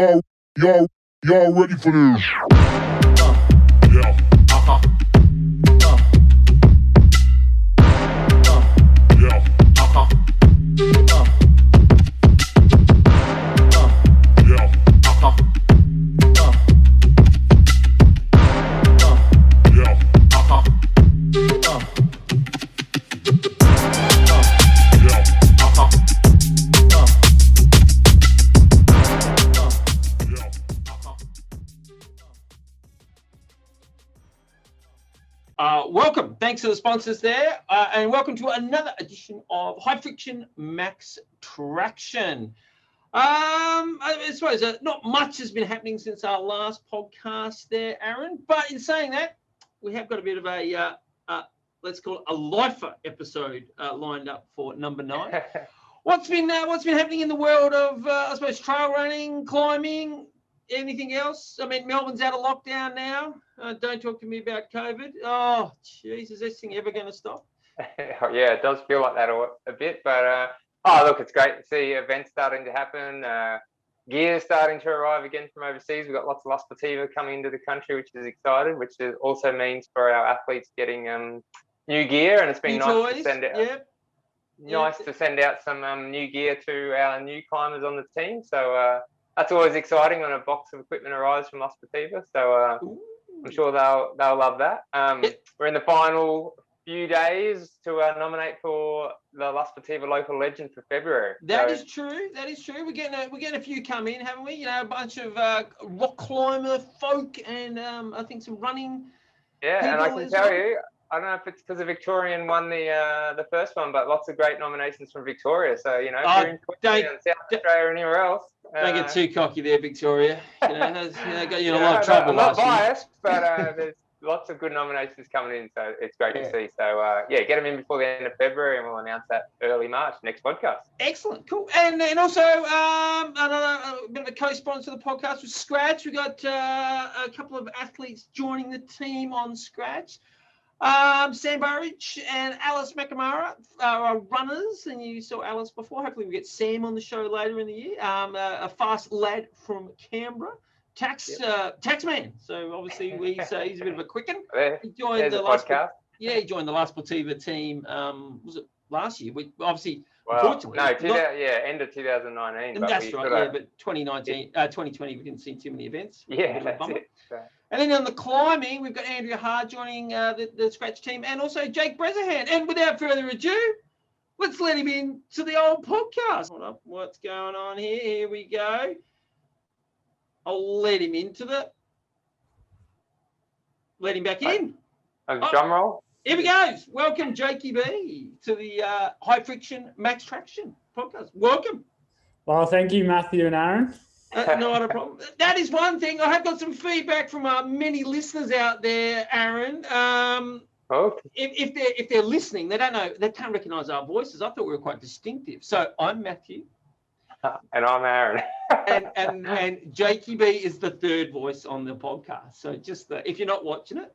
y'all ready for this? Yeah. Yeah. Welcome. Thanks to the sponsors there. And welcome to another edition of High FriXion Max TraXion. I suppose not much has been happening since our last podcast there, Aaron. But in saying that, we have got a bit of a, let's call it a lifer episode lined up for number 9. What's been happening in the world of, I suppose, trail running, climbing, anything else? I mean, Melbourne's out of lockdown now. Don't talk to me about COVID. Oh, jeez, is this thing ever going to stop? Yeah, it does feel like that a bit, but look, it's great to see events starting to happen. Gear starting to arrive again from overseas. We've got lots of La Sportiva coming into the country, which is exciting, which also means for our athletes getting new gear, and it's been nice to send out. Nice to send out some new gear to our new climbers on the team. So that's always exciting when a box of equipment arrives from La Sportiva. So I'm sure they'll love that. We're in the final few days to nominate for the La Sportiva Local Legend for February. That is true. We're getting a few come in, haven't we? You know, a bunch of rock climber folk and I think some running. Yeah, and I can tell you, I don't know if it's because the Victorian won the first one, but lots of great nominations from Victoria. So, you know, if you're in Queensland, South Australia or anywhere else. Don't get too cocky there, Victoria. You know, got you in a lot of trouble last year. I'm not biased, but there's lots of good nominations coming in, so it's great to see. So, get them in before the end of February, and we'll announce that early March, next podcast. Excellent, cool. And also, another bit of a co-sponsor of the podcast with Scratch. We've got a couple of athletes joining the team on Scratch. Sam Burridge and Alice McNamara are runners, and you saw Alice before. Hopefully we get Sam on the show later in the year. A fast lad from Canberra, Taxman. So obviously he's a bit of a quicken. He joined the last podcast. He joined the La Sportiva team. Was it last year? We obviously. Well, no, end of 2019. That's right. But 2019, 2020, we didn't see too many events. Yeah, that's it. And then on the climbing, we've got Andrea Hard joining the Scratch team, and also Jake Bresnehan. And without further ado, let's let him in to the old podcast. Hold up, what's going on here? Here we go. I'll let him let him back in. Drum roll. Here we go. Welcome, Jakie B, to the High FriXion Max TraXion podcast. Welcome. Well, thank you, Matthew and Aaron. Not a problem. That is one thing. I have got some feedback from many listeners out there, Aaron. If they're listening, they don't know, they can't recognise our voices. I thought we were quite distinctive. So I'm Matthew. And I'm Aaron. and Jakie B is the third voice on the podcast. So just if you're not watching it,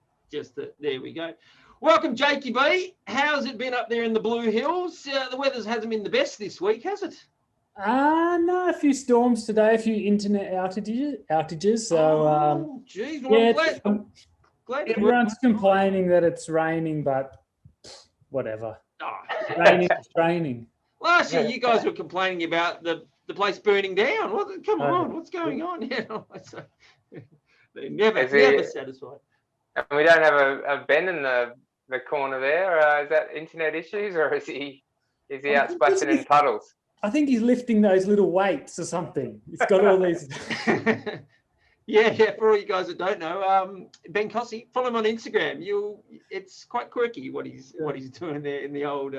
there we go. Welcome, Jakie B. How's it been up there in the Blue Hills? The weather hasn't been the best this week, has it? No, a few storms today, a few internet outages. So, geez, well, I'm glad everyone's complaining that it's raining, but whatever. Raining. Last year, you guys were complaining about the place burning down. Come on, what's going on here? They're never satisfied. And we don't have a Ben in the corner there. Is that internet issues, or is he out splashing in puddles? I think he's lifting those little weights or something. He's got all these. Yeah. For all you guys that don't know, Ben Cossey, follow him on Instagram. It's quite quirky what he's doing there in the old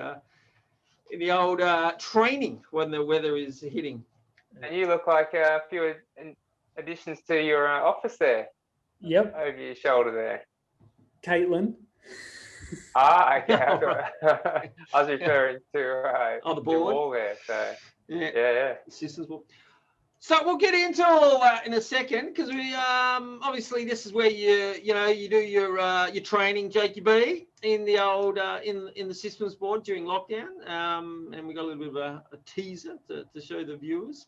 training when the weather is hitting. And you look like a few additions to your office there. Yep. Over your shoulder there. Caitlin. Okay. I was referring to the ball there. So yeah. Systems ball. So we'll get into all that in a second, because we obviously this is where you do your training, Jakie B, in the old in the systems board during lockdown, and we got a little bit of a teaser to show the viewers.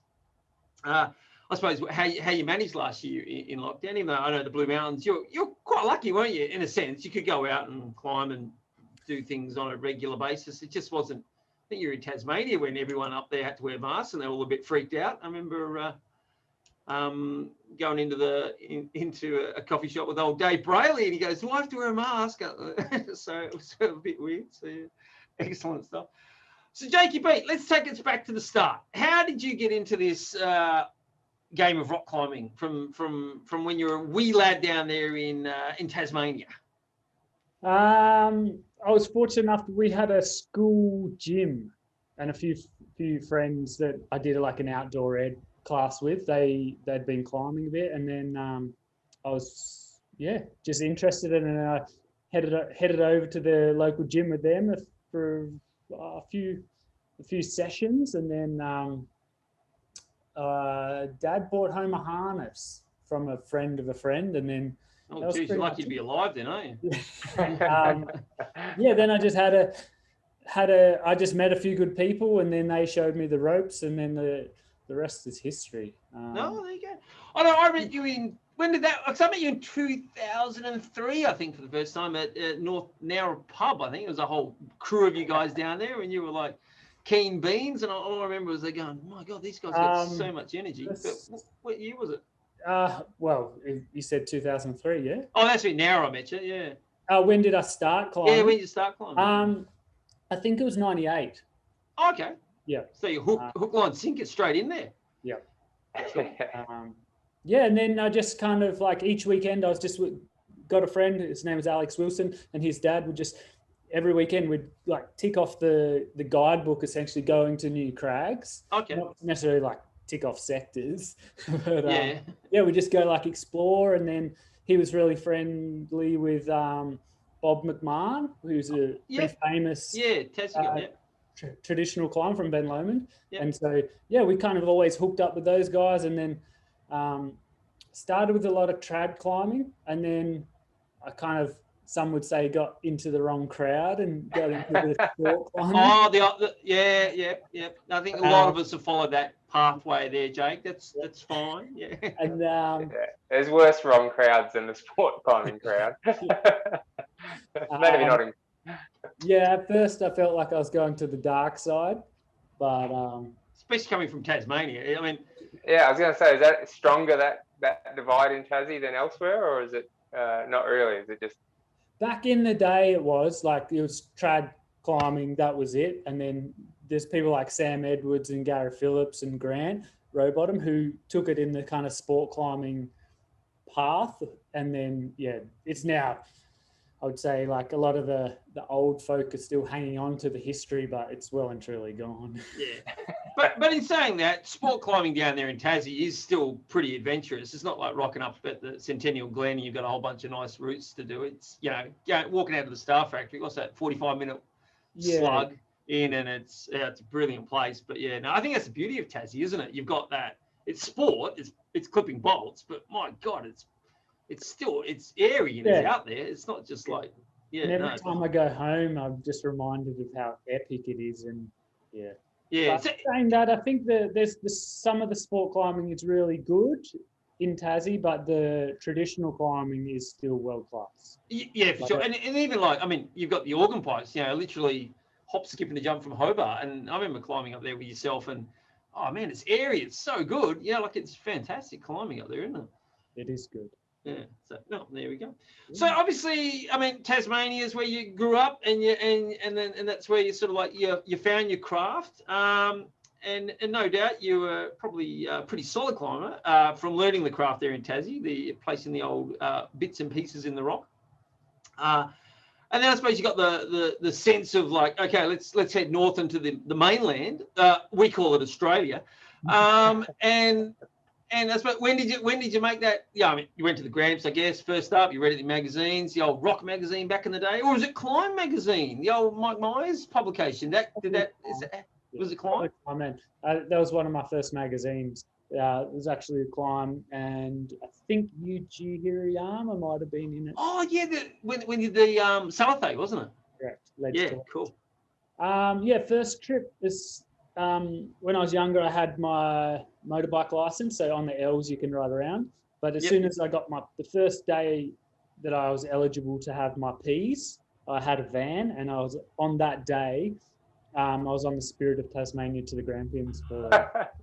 I suppose how you managed last year in lockdown. Even though I know the Blue Mountains, you're quite lucky, weren't you? In a sense, you could go out and climb and do things on a regular basis. It just wasn't. I think you're in Tasmania when everyone up there had to wear masks and they're all a bit freaked out. I remember going into a coffee shop with old Dave Brayley, and he goes, "Do I have to wear a mask?" So it was a bit weird. So yeah, excellent stuff. So Jakey B, let's take us back to the start. How did you get into this game of rock climbing from when you were a wee lad down there in Tasmania? I was fortunate enough that we had a school gym and a few friends that I did like an outdoor ed class with. They'd been climbing a bit, and then I was just interested in it, and I headed over to the local gym with them for a few sessions, and then Dad brought home a harness from a friend of a friend, and then oh geez, you're lucky to be alive then, aren't you? Then I just I just met a few good people, and then they showed me the ropes, and then the rest is history. No, there you go. I know. I met you in, when did that? Because I met you in 2003, I think, for the first time at North Nowra Pub. I think it was a whole crew of you guys down there, and you were like keen beans. And all I remember was they going, "Oh my God, these guys got so much energy." But what year was it? Well, you said 2003, yeah? Oh, that's when Nowra I met you, yeah. When did I start climbing? Yeah, when did you start climbing? I think it was 98. Oh, okay. Yeah. So you hook, line, sink it straight in there. Yeah. And then I just kind of like each weekend I was just got a friend, his name was Alex Wilson, and his dad would just every weekend we'd like tick off the guidebook, essentially going to new crags. Okay. Not necessarily like tick off sectors, but we just go like explore. And then he was really friendly with Bob McMahon, who's a pretty famous traditional climber from Ben Lomond. Yep. And so we kind of always hooked up with those guys, and then started with a lot of trad climbing, and then I kind of, some would say, got into the wrong crowd and got into the sport climbing. Oh, yeah. I think a lot of us have followed that pathway there, Jake. That's fine. Yeah. And there's worse wrong crowds than the sport climbing crowd. Maybe not. At first I felt like I was going to the dark side, but especially coming from Tasmania. I mean, I was going to say, is that stronger, that divide in Tassie than elsewhere, or is it not really? Is it just back in the day? It was trad climbing, that was it. And then there's people like Sam Edwards and Gary Phillips and Grant Rowbottom who took it in the kind of sport climbing path. And then it's now, I would say, like a lot of the old folk are still hanging on to the history, but it's well and truly gone. Yeah. But in saying that, sport climbing down there in Tassie is still pretty adventurous. It's not like rocking up at the Centennial Glen and you've got a whole bunch of nice routes to do. It's, walking out of the Star Factory, what's that, 45-minute slug in, and it's a brilliant place. But I think that's the beauty of Tassie, isn't it? You've got that, it's sport, it's clipping bolts, but my God, it's still, it's airy and it's out there. It's not just like, and every time I go home, I'm just reminded of how epic it is. And but saying that, I think there's some of the sport climbing is really good in Tassie, but the traditional climbing is still world class. Yeah, for sure. And even like, I mean, you've got the organ pipes, literally hop, skip, and a jump from Hobart. And I remember climbing up there with yourself, and oh man, it's airy. It's so good. Yeah, like it's fantastic climbing up there, isn't it? It is good. Yeah. So there we go. So obviously, I mean, Tasmania is where you grew up, and that's where you sort of like you found your craft. And no doubt you were probably a pretty solid climber from learning the craft there in Tassie, placing the old bits and pieces in the rock. And then I suppose you got the sense of like, okay, let's head north into the mainland. We call it Australia. And that's what. When did you make that? Yeah, I mean, you went to the Gramps, I guess. First up, you read it in magazines, the old Rock magazine back in the day, or was it Climb magazine, the old Mike Myers publication? Was it Climb? I mean, that was one of my first magazines. It was actually a Climb, and I think Yuji Hirayama might have been in it. Oh yeah, when you did the Salathé, wasn't it? Correct. Cool. First trip is when I was younger, I had my motorbike license. So on the L's, you can ride around. But as soon as I got the first day that I was eligible to have my P's, I had a van, and I was on that day. I was on the Spirit of Tasmania to the Grampians for.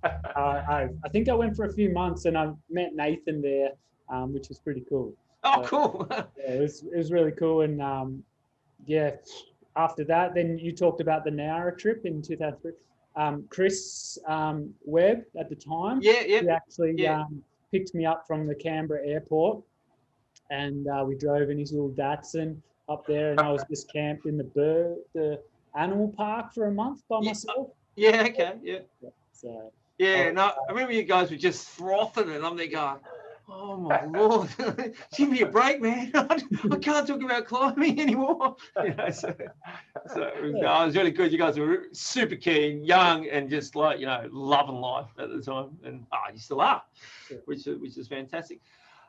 I think I went for a few months, and I met Nathan there, which was pretty cool. Oh, So, cool. yeah, it was really cool, and after that, then you talked about the Nowra trip in 2003. Chris Webb at the time, he actually picked me up from the Canberra airport, and we drove in his little Datsun up there, and I was just camped in the animal park for a month by myself. Yeah, okay, yeah. So no, I remember you guys were just frothing, and I'm there going, oh my Lord, give me a break, man. I can't talk about climbing anymore. So it was really good. You guys were super keen, young, and just like, loving life at the time. And you still are, which is fantastic.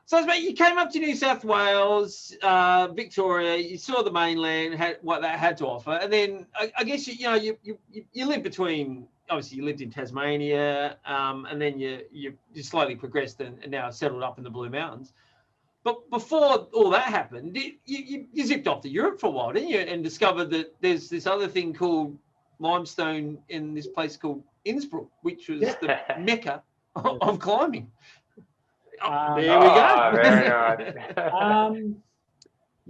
So, mate, you came up to New South Wales, Victoria. You saw the mainland, what that had to offer, and then I guess you lived between. Obviously, you lived in Tasmania, and then you slightly progressed and now settled up in the Blue Mountains. But before all that happened, you zipped off to Europe for a while, didn't you? And discovered that there's this other thing called limestone in this place called Innsbruck, which was the mecca of climbing. There we go. Very nice.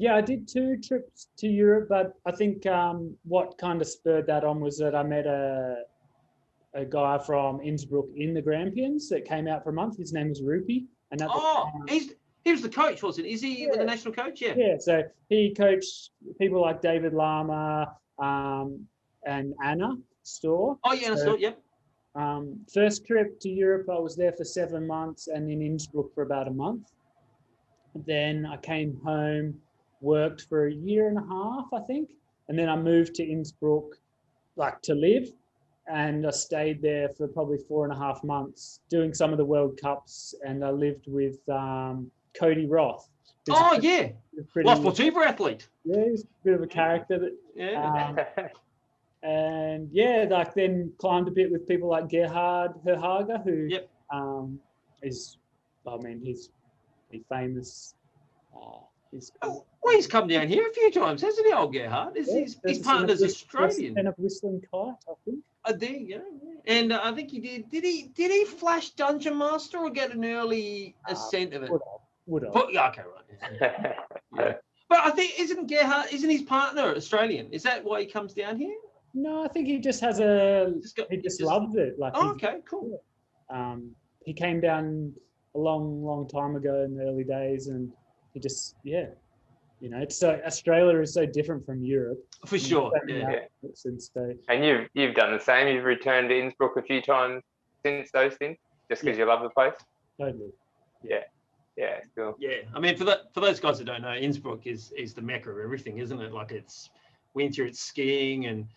I did 2 trips to Europe, but I think what kind of spurred that on was that I met a guy from Innsbruck in the Grampians that came out for a month. His name was Rupy. And he was the coach, wasn't he? Is he the national coach? Yeah. Yeah, so he coached people like David Lama and Anna Storr. Oh, yeah, Anna Storr, yep. First trip to Europe, I was there for 7 months, and in Innsbruck for about a month. Then I came home, worked for a year and a half, I think, and then I moved to Innsbruck, to live, and I stayed there for probably 4.5 months, doing some of the World Cups, and I lived with Cody Roth. Pretty La Sportiva athlete. Yeah, he's a bit of a character. And then climbed a bit with people like Gerhard Herhager, who is, he's famous. He's come down here a few times, hasn't he, old Gerhard? His partner's Australian. And of Whistling Kite, I think. There you go. And I think he did. Did he flash Dungeon Master or get an early ascent of it? Would have. Okay, right. Yeah. But I think isn't his partner Australian? Is that why he comes down here? No, I think he just has he just loves it. Okay, cool. He came down a long time ago in the early days, and he just it's Australia is so different from Europe. For sure. And you've done the same. You've returned to Innsbruck a few times since those things, just because you love the place. Totally. Yeah, cool. Yeah, I mean, for those guys that don't know, Innsbruck is the mecca of everything, isn't it? Like, it's winter, it's skiing, and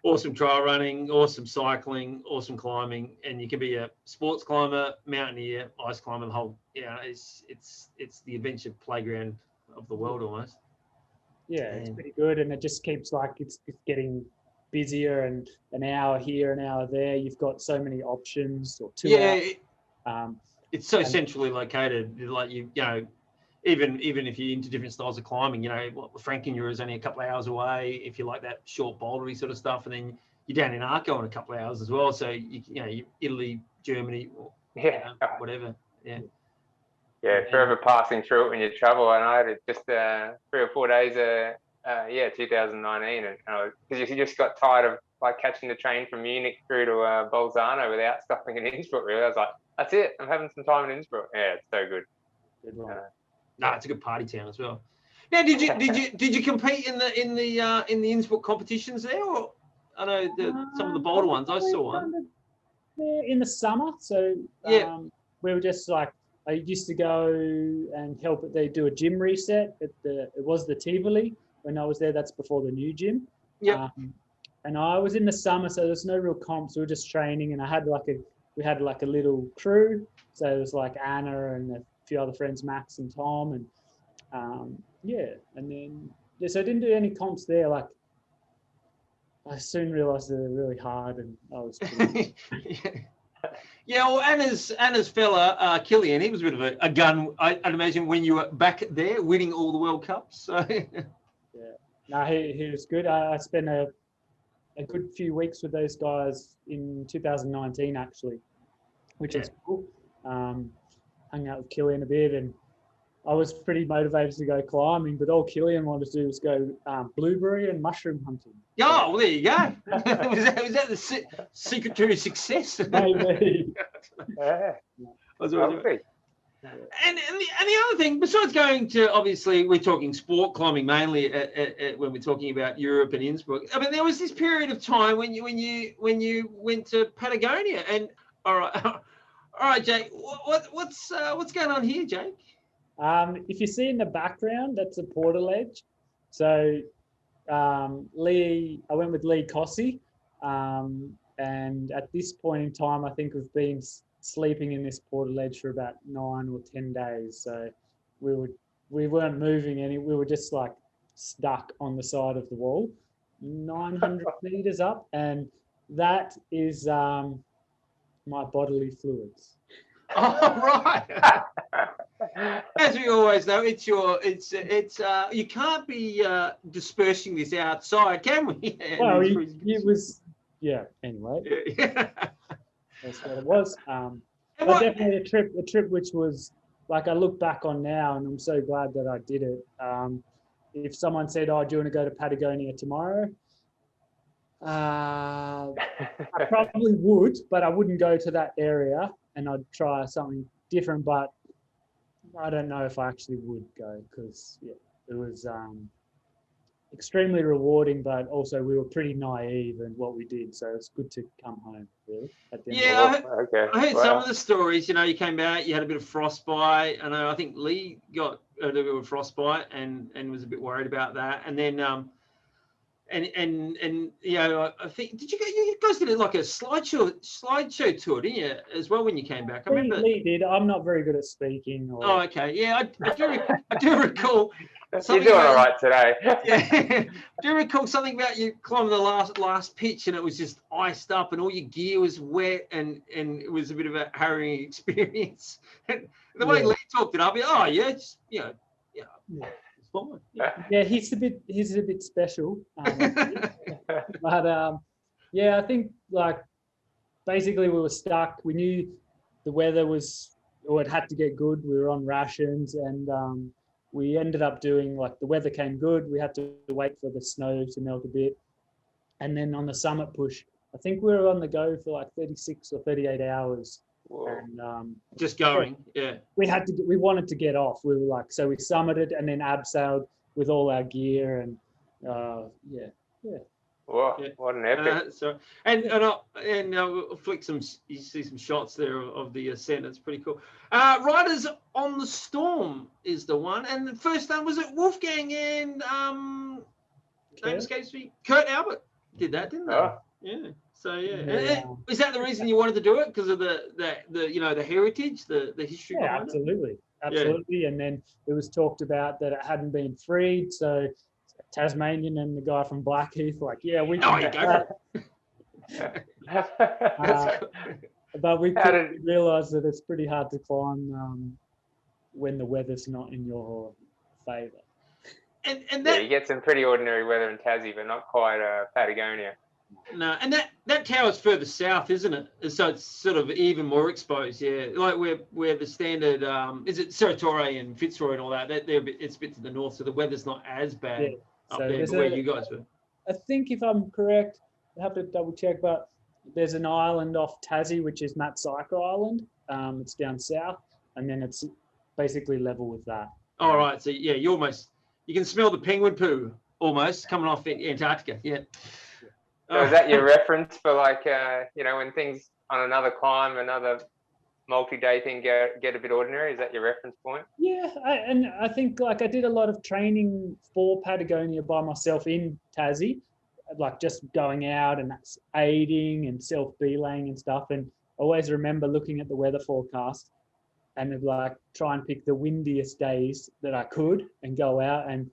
awesome trail running, awesome cycling, awesome climbing, and you can be a sports climber, mountaineer, ice climber. The whole, it's the adventure playground of the world almost. Yeah, it's pretty good, and it just keeps it's getting busier, and an hour here, an hour there. You've got so many options, or 2 hours. It's so centrally located. Like even if you're into different styles of climbing, Frankenmuir is only a couple of hours away. If you like that short bouldery sort of stuff, and then you're down in Arco in a couple of hours as well. So you Italy, Germany, whatever. Yeah, forever passing through it when you travel. And I had just 3 or 4 days. 2019, and because you just got tired of catching the train from Munich through to Bolzano without stopping in Innsbruck. Really, I was like, that's it. I'm having some time in Innsbruck. Yeah, it's so good. It's a good party town as well. Now, did you compete in the Innsbruck competitions there? Or I know some of the bolder ones. I saw one there in the summer. So we were just I used to go and help they do a gym reset at it was the Tivoli when I was there. That's before the new gym. Yeah. And I was in the summer, so there's no real comps. We were just training, and I had we had a little crew. So it was Anna and a few other friends, Max and Tom, and and then so I didn't do any comps there. I soon realised that they're really hard, and I was pretty Yeah, well, Anna's fella, Killian, he was a bit of a gun, I'd imagine, when you were back there winning all the World Cups. So. No, he was good. I spent a good few weeks with those guys in 2019, actually, which is cool. Hung out with Killian a bit, and I was pretty motivated to go climbing, but all Killian wanted to do was go blueberry and mushroom hunting. Oh, well, there you go. was that the secret to his success? Maybe. Yeah. That's what I do. Lovely. And the other thing, besides going to, obviously, we're talking sport climbing mainly when we're talking about Europe and Innsbruck. I mean, there was this period of time when you went to Patagonia. And all right, Jake, what's going on here, Jake? If you see in the background, that's a portaledge. So I went with Lee Cossey, and at this point in time, I think we've been sleeping in this portaledge for about 9 or 10 days. So we weren't moving any. We were just like stuck on the side of the wall, 900 meters up, and that is my bodily fluids. Oh, right. As we always know, it's you can't be dispersing this outside, can we? Well, it was, anyway. Yeah. That's what it was. But definitely a trip which was, like, I look back on now and I'm so glad that I did it. If someone said, "Oh, do you want to go to Patagonia tomorrow?" I probably would, but I wouldn't go to that area, and I'd try something different. But I don't know if I actually would go, because it was extremely rewarding, but also we were pretty naive in what we did, so it's good to come home, really. At the end I heard some of the stories. You came out, you had a bit of frostbite. I think Lee got a little bit of frostbite and was a bit worried about that. And then I think you guys did like a slideshow tour, didn't you, as well, when you came back? I remember Lee did. I'm not very good at speaking. Oh, okay. Yeah, I do recall. You're doing all right today. Yeah. Do you recall something about you climbing the last pitch and it was just iced up and all your gear was wet and it was a bit of a harrowing experience? The way Lee talked it up, it's fine. Yeah, he's a bit special. But I think, like, basically we were stuck. We knew the weather it had to get good. We were on rations, and we ended up doing, like, the weather came good. We had to wait for the snow to melt a bit. And then on the summit push, I think we were on the go for like 36 or 38 hours. Whoa. And just going, yeah. We wanted to get off. We were like, so we summited and then abseiled with all our gear, and Whoa, what an epic! I'll flick some. You see some shots there of the ascent. It's pretty cool. Riders on the Storm is the one, and the first time was it Wolfgang and name escapes me. Kurt Albert did that, didn't they? Oh. Yeah. So is that the reason you wanted to do it, because of the heritage, the history? Yeah, absolutely. Yeah. And then it was talked about that it hadn't been freed, so Tasmanian and the guy from Blackheath, like, we can do that. But we realised that it's pretty hard to climb when the weather's not in your favour. And that, you get some pretty ordinary weather in Tassie, but not quite Patagonia. No, and that tower's further south, isn't it? So it's sort of even more exposed, like where the standard is it Serratore and Fitzroy and all that. It's a bit to the north, so the weather's not as bad up there where you guys were. I think, if I'm correct, I have to double check, but there's an island off Tassie which is Matt Syker Island. It's down south, and then it's basically level with that. All right, so you can smell the penguin poo almost coming off Antarctica. Yeah. So is that your reference for, like, when things on another climb, another multi-day thing get a bit ordinary? Is that your reference point? Yeah, I think, like, I did a lot of training for Patagonia by myself in Tassie, like just going out and aiding and self-belaying and stuff. And I always remember looking at the weather forecast and like try and pick the windiest days that I could and go out. And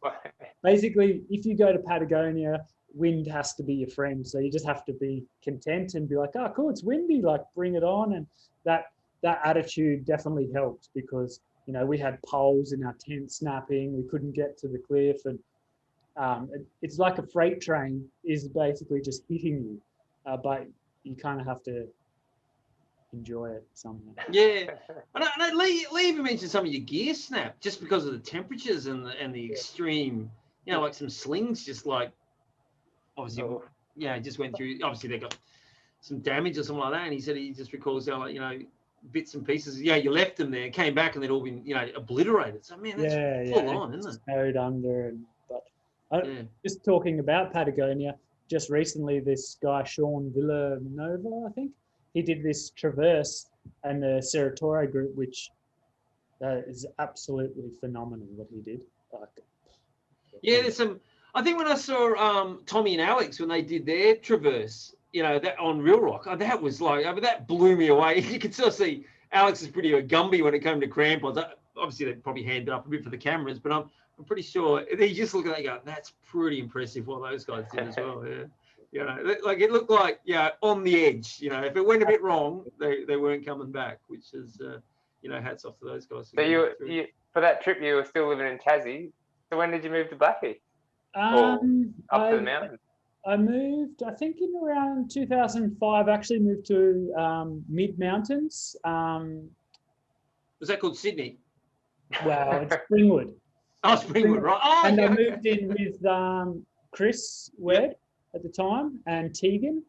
basically, if you go to Patagonia wind has to be your friend. So you just have to be content and be like, oh, cool, it's windy, like bring it on. And that attitude definitely helped because, you know, we had poles in our tent snapping. We couldn't get to the cliff. And it's like a freight train is basically just hitting you. But you kind of have to enjoy it somehow. Yeah. I know Lee even mentioned some of your gear snap just because of the temperatures and the extreme, you know, like some slings just like, obviously, just went through. Obviously, they got some damage or something like that. And he said he just recalls how, like, you know, bits and pieces. Yeah, you left them there, came back, and they'd all been, you know, obliterated. So man, that's full on, isn't it? Snowed under, just talking about Patagonia. Just recently, this guy Sean Villanova, I think, he did this traverse and the Ceratore group, which is absolutely phenomenal what he did. Like, yeah, there's some. I think when I saw Tommy and Alex when they did their traverse, you know, that on Real Rock, that was like, I mean, that blew me away. You could still see Alex is pretty Gumby when it came to crampons. Obviously, they probably handed up a bit for the cameras, but I'm pretty sure they just look at that and go, that's pretty impressive what those guys did as well. Yeah. You know, like it looked like, on the edge. You know, if it went a bit wrong, they weren't coming back, which is, you know, hats off to those guys. So you for that trip, you were still living in Tassie. So when did you move to Blackie? Up to the mountains? I moved, I think in around 2005, actually moved to Mid Mountains. Was that called Sydney? Well, it's Springwood. Oh, Springwood, right. Oh, and I moved in with Chris Webb at the time and Tegan.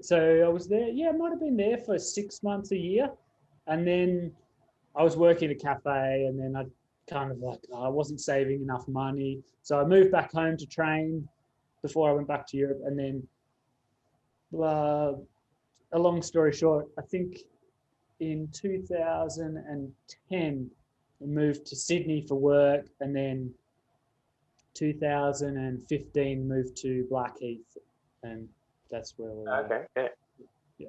So I was there, I might have been there for 6 months, a year. And then I was working at a cafe, and then I kind of like, I wasn't saving enough money. So I moved back home to train before I went back to Europe. And then, a long story short, I think in 2010, I moved to Sydney for work, and then 2015 moved to Blackheath, and that's where we were. Okay, yeah.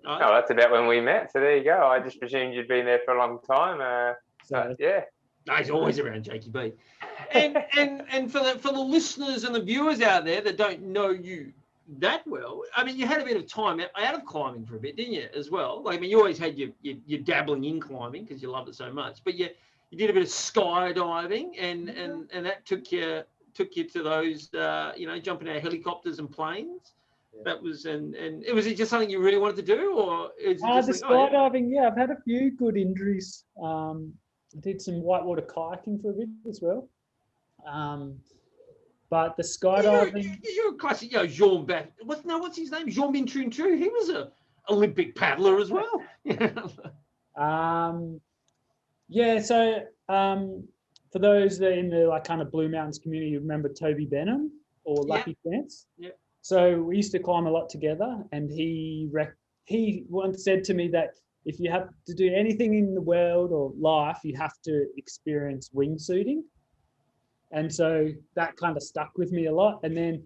Oh, that's about when we met. So there you go. I just presumed you'd been there for a long time. Yeah. No, he's always around, Jakey B. And for the listeners and the viewers out there that don't know you that well, I mean, you had a bit of time out of climbing for a bit, didn't you, as well? Like, I mean, you always had your dabbling in climbing because you loved it so much, but you did a bit of skydiving, and that took you to those, you know, jumping out of helicopters and planes. Yeah. That was, and was it just something you really wanted to do, or is it just the skydiving? I've had a few good injuries. I did some whitewater kayaking for a bit as well. But the skydiving, you're a classic, you know, what's his name? Jean Bintun too. He was a Olympic paddler as well. So for those that are in the kind of Blue Mountains community, you remember Toby Benham or Lucky Chance? Yeah. So we used to climb a lot together, and he once said to me that if you have to do anything in the world or life, you have to experience wingsuiting. And so that kind of stuck with me a lot. And then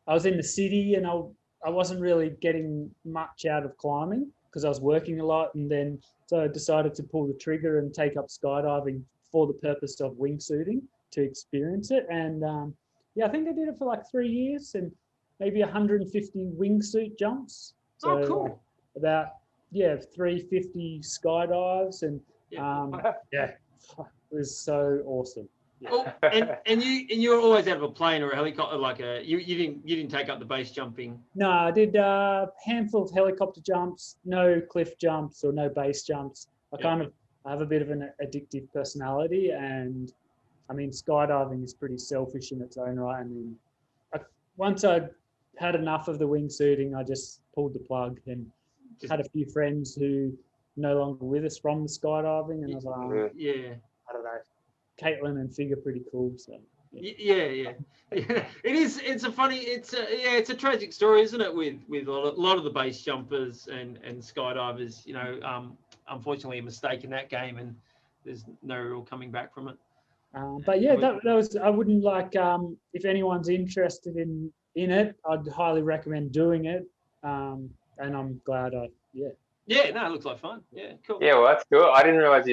I was in the city, and I wasn't really getting much out of climbing because I was working a lot. And then so I decided to pull the trigger and take up skydiving for the purpose of wingsuiting to experience it. And I think I did it for like 3 years and maybe 150 wingsuit jumps. So cool. About 350 skydives, and it was so awesome. Yeah. Oh, and you were always out of a plane or a helicopter, like you didn't take up the base jumping. No, I did a handful of helicopter jumps, no cliff jumps or no base jumps. I have a bit of an addictive personality, and I mean, skydiving is pretty selfish in its own right. I mean, once I had enough of the wingsuiting, I just pulled the plug and had a few friends who no longer with us from the skydiving, and I was like, I don't know, Caitlin and Fig are pretty cool. So yeah. It's a tragic story, isn't it? With a lot of the base jumpers and skydivers, you know, unfortunately a mistake in that game, and there's no real coming back from it. But yeah, that was, I wouldn't like, if anyone's interested in it, I'd highly recommend doing it. And I'm glad Yeah, no, it looks like fun. Yeah, cool. Yeah, well, that's cool. I didn't realize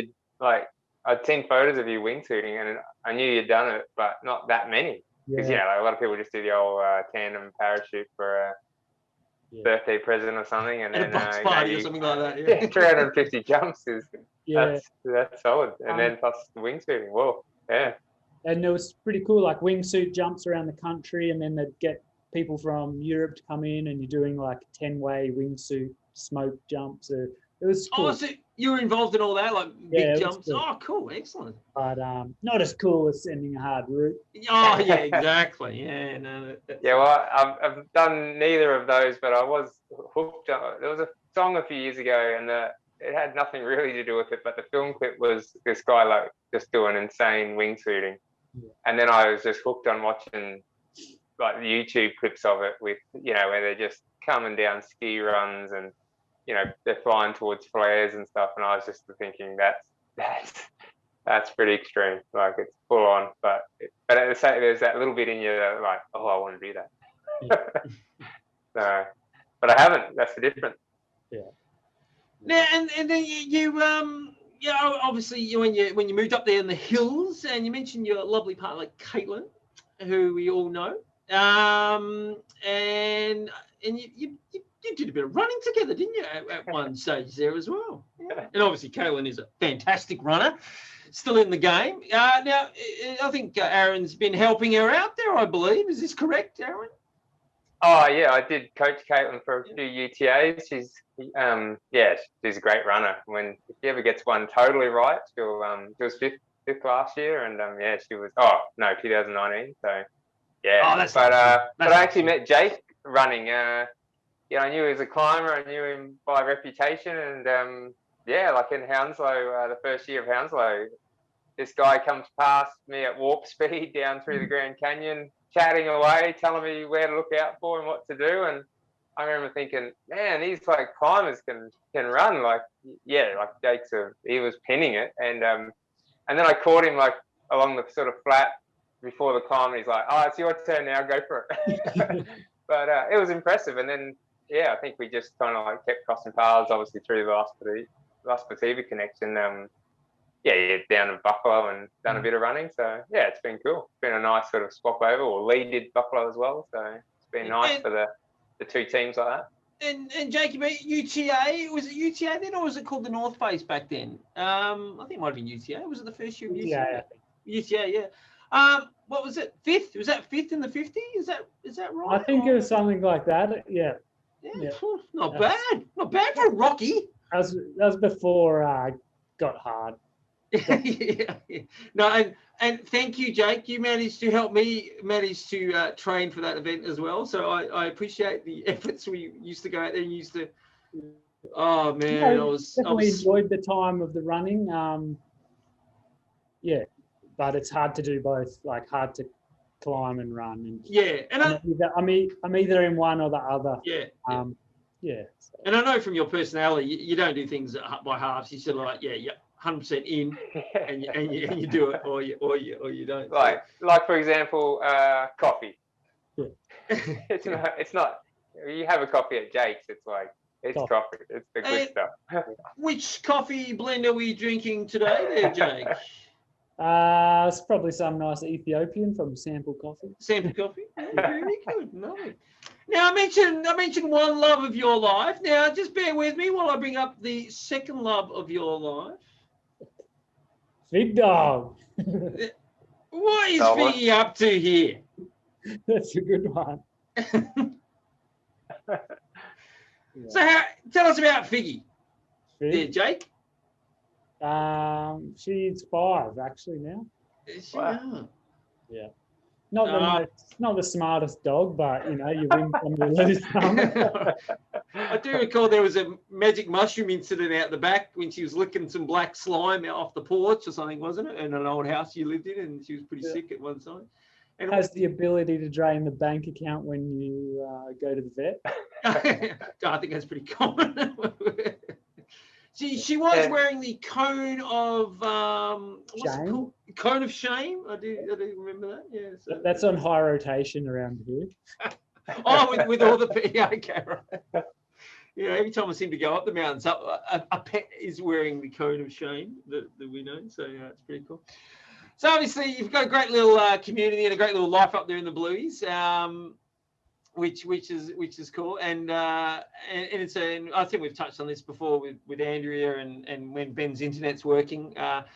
I'd seen photos of you wingsuiting, and I knew you'd done it, but not that many. Because like a lot of people just do the old tandem parachute for a birthday present or something, and then a box party or something like that. Yeah, 350 jumps is that's solid, and then plus the wingsuiting. Whoa, yeah. And it was pretty cool, like wingsuit jumps around the country, and then they'd get people from Europe to come in, and you're doing like 10-way wingsuit smoke jumps. It was cool. Oh, so you were involved in all that, like big jumps? Cool. Oh, cool, excellent. But not as cool as sending a hard route. Oh, yeah, exactly. Yeah, no. Well, I've done neither of those, but I was hooked on. There was a song a few years ago, and it had nothing really to do with it, but the film clip was this guy like just doing insane wingsuiting. And then I was just hooked on watching like the YouTube clips of it with, where they're just coming down ski runs and, they're flying towards flares and stuff. And I was just thinking that's pretty extreme. Like it's full on, but at the same, there's that little bit in you that like, oh, I want to do that. So, but I haven't. That's the difference. Yeah. Now, and then you obviously when you moved up there in the hills, and you mentioned your lovely partner Caitlin, who we all know, and you did a bit of running together, didn't you, at one stage there as well? Yeah. And obviously Caitlin is a fantastic runner, still in the game. Now, I think Aaron's been helping her out there, I believe. Is this correct, Aaron? Oh yeah, I did coach Caitlin for a few UTAs. She's she's a great runner. If she ever gets one totally right, she was fifth last year, and she was 2019. So but I actually met Jake running. I knew he was a climber. I knew him by reputation, and like in Hounslow, the first year of Hounslow, this guy comes past me at warp speed down through the Grand Canyon, chatting away, telling me where to look out for and what to do. And I remember thinking, man, these like climbers can run. Like Jake's he was pinning it. And then I caught him like along the sort of flat before the climb. And he's like, oh, it's your turn now, go for it. But it was impressive. And then, I think we just kind of like kept crossing paths, obviously through the Las Pativa connection. Down in Buffalo and done a bit of running. So it's been cool. It's been a nice sort of swap over. Or Lee did Buffalo as well. So it's been nice for the two teams like that. And Jakie, UTA, was it UTA then, or was it called the North Face back then? I think it might have been UTA. Was it the first year of UTA? UTA, yeah. What was it? Fifth? Was that fifth in the 50? Is that right? I think it was something like that. Yeah. Not bad. Not bad for a Rocky. That was before I got hard. No, and thank you, Jake. You managed to help me train for that event as well. So I appreciate the efforts. We used to go out there and used to. Oh man, I was enjoyed the time of the running. But it's hard to do both. Like hard to climb and run. I'm either in one or the other. So. And I know from your personality, you don't do things by halves. You sort of like 100% in, and you do it, or you don't. Like for example, coffee. Yeah. It's not. You have a coffee at Jake's. It's like it's coffee. It's the good stuff. Which coffee blend are we drinking today, there, Jake? It's probably some nice Ethiopian from Sample Coffee. Sample Coffee, very good, lovely. Now I mentioned one love of your life. Now just bear with me while I bring up the second love of your life. Big dog. What is Figgy up to here? That's a good one. So tell us about Figgy. Yeah, Jake? She's 5 actually now. Wow. Yeah. Not the smartest dog, but you win some, you lose some. I do recall there was a magic mushroom incident out the back when she was licking some black slime out off the porch or something, wasn't it? In an old house you lived in, and she was pretty sick at one time. And has the ability to drain the bank account when you go to the vet. I think that's pretty common. She was wearing the cone of what's it called? Cone of shame. I do remember that. Yeah. So. That's on high rotation around here. with all the okay, right. Every time I seem to go up the mountains, a pet is wearing the cone of shame that we know. So it's pretty cool. So obviously you've got a great little community and a great little life up there in the Blueies, which is cool. And it's I think we've touched on this before with Andrea and when Ben's internet's working. Like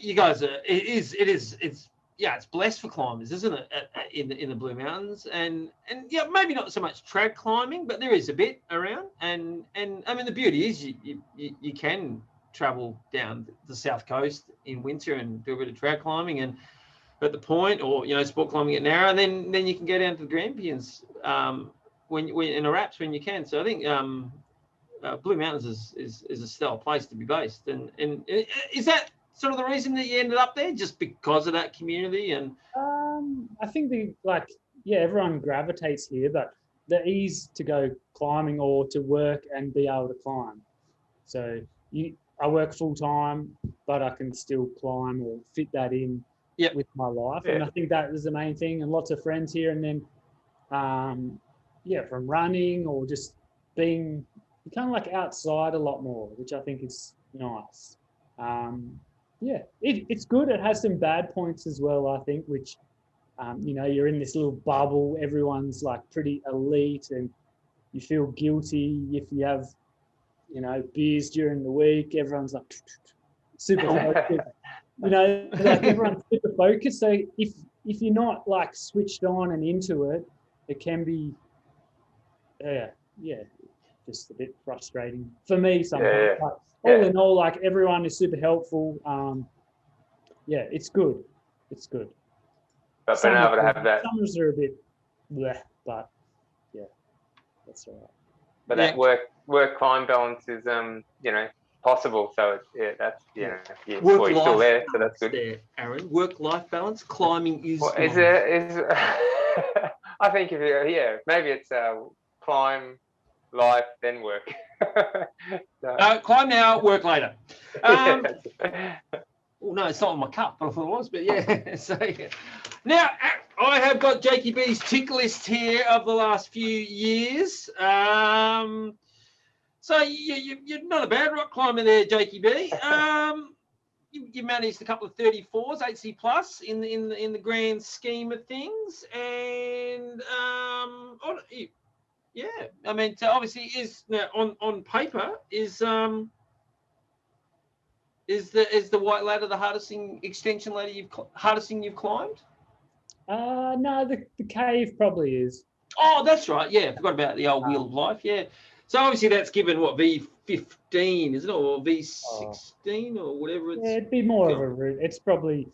you guys are. It's blessed for climbers, isn't it? In the Blue Mountains, and yeah, maybe not so much trad climbing, but there is a bit around. And I mean, the beauty is you can travel down the south coast in winter and do a bit of trad climbing and at the point, or sport climbing at Narra, and then you can go down to the Grampians when in the Raps when you can. So I think Blue Mountains is a stellar place to be based, and is that sort of the reason that you ended up there, just because of that community? And I think everyone gravitates here, but the ease to go climbing or to work and be able to climb. So I work full time, but I can still climb or fit that in with my life. And I think that was the main thing. And lots of friends here, and then from running or just being kind of like outside a lot more, which I think is nice. It's good. It has some bad points as well, I think, which, you're in this little bubble. Everyone's like pretty elite and you feel guilty if you have, beers during the week. Everyone's like super focused. Like everyone's super focused. So if you're not like switched on and into it, it can be, just a bit frustrating for me sometimes. But all in all, like everyone is super helpful. It's good. It's good. But being able to have that. Summers are a bit bleh, but that's all right. But that work climb balance is possible. So that's you're still there, so that's good. There, Aaron. Work-life balance, climbing is. Well, is I think maybe it's climb, life, then work. Climb now, work later. Well, no, it's not on my cup, but I thought it was. But yeah, so now I have got Jakie B's tick list here of the last few years. So you're not a bad rock climber there, Jakie B. You managed a couple of 34s, 8C plus in the grand scheme of things, and I mean, so obviously is on paper is the white ladder the hardest extension ladder you've climbed? No, the cave probably is. Oh, that's right. Yeah, I forgot about the old Wheel of Life. Yeah. So obviously that's given what, V15, isn't it, or V16 or whatever it's. Yeah, it'd be more of a route. It's probably,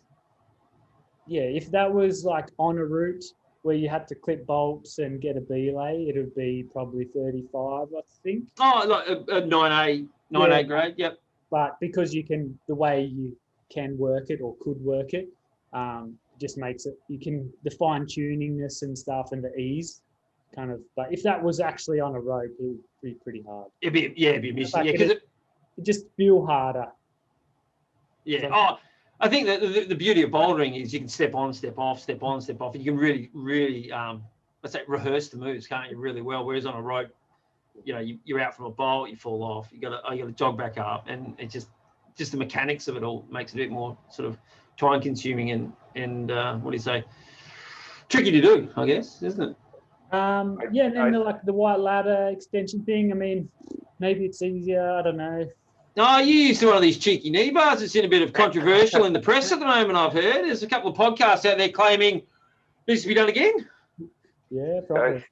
if that was like on a route where you had to clip bolts and get a belay, it would be probably 35, I think. Oh, like a 9A grade, yep. But because the way you can work it or could work it, just makes it, the fine tuningness and stuff and the ease kind of, but if that was actually on a rope, it would be pretty hard. It'd be a mission, because it just feel harder. Yeah. So, I think that the beauty of bouldering is you can step on, step off, step on, step off. And you can really, let's say, rehearse the moves, can't you? Really well. Whereas on a rope, you're out from a bolt, you fall off. You got to jog back up, and it just the mechanics of it all makes it a bit more sort of time consuming and what do you say? Tricky to do, I guess, isn't it? And then the white ladder extension thing. I mean, maybe it's easier. I don't know. No, you used one of these cheeky knee bars. It's in a bit of controversial in the press at the moment, I've heard. There's a couple of podcasts out there claiming needs to be done again. Yeah, probably.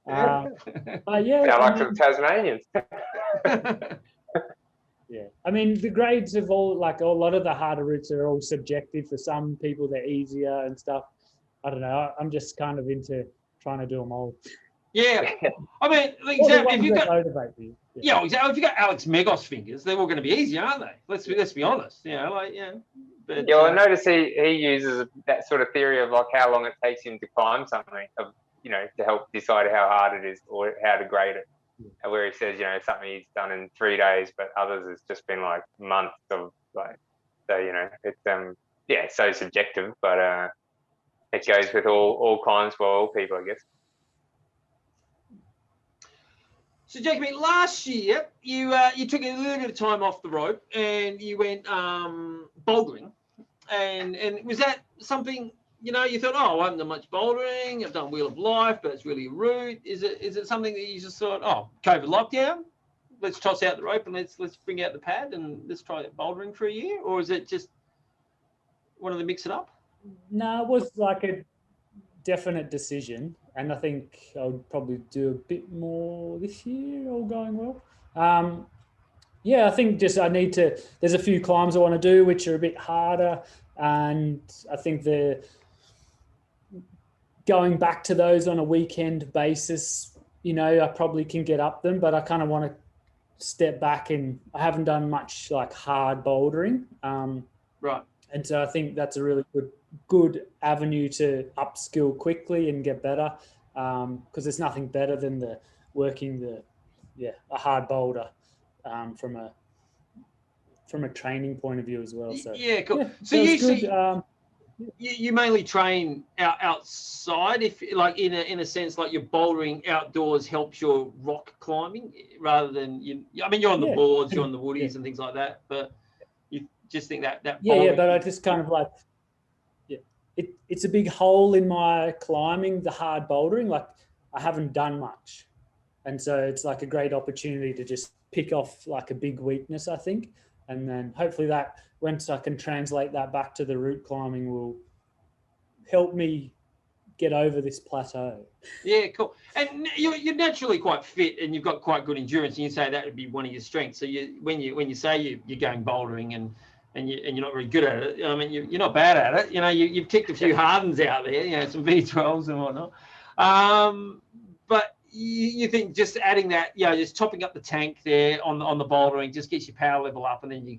Sound like some Tasmanians. Yeah. I mean, the grades of all, like a lot of the harder routes are all subjective. For some people, they're easier and stuff. I don't know. I'm just kind of into trying to do them all. Yeah. I mean, exactly. If you've got motivate you. exactly. If you got Alex Megos fingers, they're all going to be easy, aren't they? Let's be honest. But, I notice he uses that sort of theory of like how long it takes him to climb something, to help decide how hard it is or how to grade it. Where he says, something he's done in 3 days, but others has just been like months of like. So it's so subjective, but it goes with all climbs for all people, I guess. So, Jakie, last year you took a little bit of time off the rope and you went bouldering, and was that something you thought, oh, I haven't done much bouldering, I've done Wheel of Life, but it's really a route. Is it something that you just thought, oh, COVID lockdown, let's toss out the rope and let's bring out the pad and let's try bouldering for a year, or is it just one of the mix it up? No, it was like a definite decision, and I think I would probably do a bit more this year, all going well. Yeah, I think just there's a few climbs I want to do which are a bit harder, and I think going back to those on a weekend basis, I probably can get up them, but I kind of want to step back, and I haven't done much like hard bouldering. Right. And so I think that's a really good avenue to upskill quickly and get better, because there's nothing better than a hard boulder from a training point of view as well. So yeah, cool. Yeah, so you mainly train outside, if like in a sense, like your bouldering outdoors helps your rock climbing rather than you're on the boards, you're on the woodies and things like that, but you just think that but I just kind of like it's a big hole in my climbing, the hard bouldering. Like I haven't done much, and so it's like a great opportunity to just pick off like a big weakness, I think, and then hopefully that once I can translate that back to the route climbing will help me get over this plateau. Yeah, cool. And you're naturally quite fit, and you've got quite good endurance, and you say that would be one of your strengths. So when you say you're going bouldering and you're not very good at it, I mean you're not bad at it. You've ticked a few hardens out there, some V12s and whatnot. But you think just adding that, just topping up the tank there on the bouldering just gets your power level up, and then you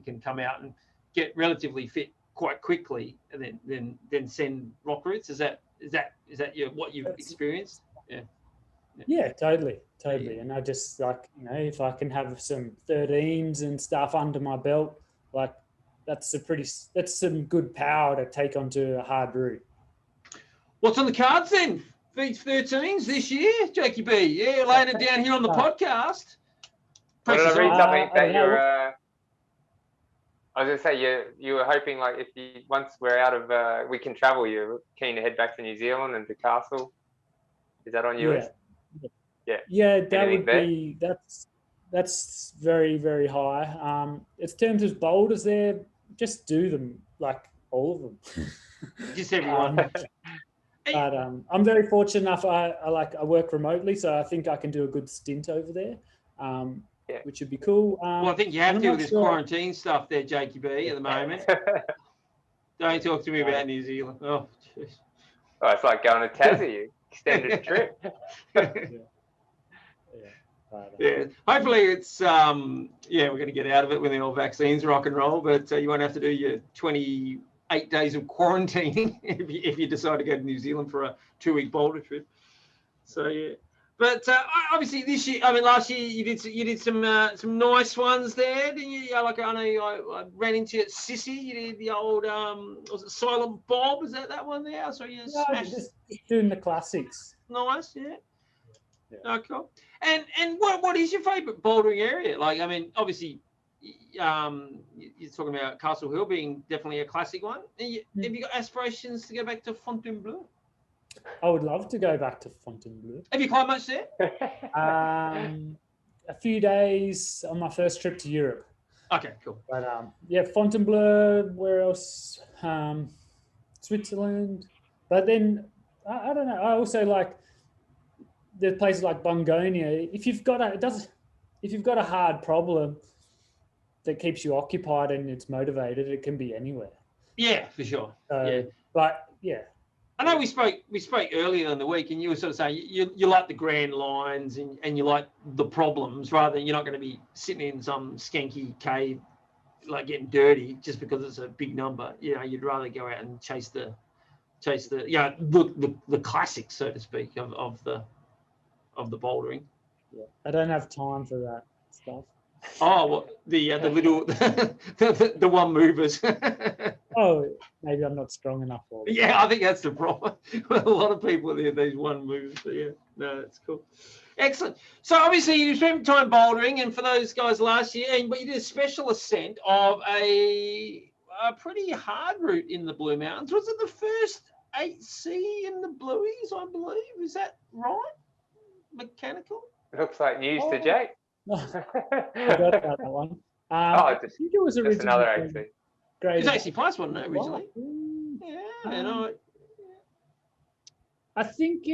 can come out and get relatively fit quite quickly, and then send rock routes. Is that what you've experienced? Yeah, totally. And I just like, if I can have some 13s and stuff under my belt, like that's some good power to take onto a hard route. What's on the cards then? V13s this year, Jakie B. Yeah, laying it down here on the podcast. What did I read something that I was going to say you were hoping, like, once we're out of we can travel, you're keen to head back to New Zealand and to Castle. Is that on your list? Yeah, that would be that's very, very high. In terms of boulders there, just do them, like all of them. Just everyone. But I'm very fortunate enough. I work remotely, so I think I can do a good stint over there, which would be cool. Well, I think you have to with this quarantine stuff there, Jakie B, at the moment. Don't talk to me about New Zealand. Oh, jeez. Oh, it's like going to Tassie, extended trip. Yeah. Hopefully it's we're going to get out of it when the old vaccines rock and roll, but you won't have to do your 28 days of quarantine if you decide to go to New Zealand for a 2-week boulder trip. So yeah, but obviously this year, last year you did some nice ones there, didn't you? Like I know I ran into Sissy. You did the old was it Silent Bob? Is that one there? So you smashed. Just doing the classics. Nice, yeah. Oh, cool. And what is your favourite bouldering area? Like, obviously, you're talking about Castle Hill being definitely a classic one. Have you got aspirations to go back to Fontainebleau? I would love to go back to Fontainebleau. Have you climbed much there? A few days on my first trip to Europe. Okay, cool. But Fontainebleau. Where else? Switzerland. But then I don't know. I also like the places like Patagonia. If you've got a hard problem that keeps you occupied and it's motivated, it can be anywhere. Yeah, for sure. But yeah. I know we spoke earlier in the week, and you were sort of saying you like the grand lines and you like the problems rather than you're not going to be sitting in some skanky cave like getting dirty just because it's a big number. You'd rather go out and chase the classics, so to speak, of the bouldering. Yeah, I don't have time for that stuff. Oh, well, the little the one movers. Oh, maybe I'm not strong enough for it. Yeah, I think that's the problem. A lot of people are these one movers. But yeah, no, that's cool. Excellent. So obviously you spent time bouldering, and for those guys last year, but you did a special ascent of a pretty hard route in the Blue Mountains. Was it the first 8C in the Blueies, I believe? Is that right? Mechanical? Looks like news to Jake. Forgot about that one. I think it was just originally another AC. It was actually plus, wasn't it, originally? Yeah, I think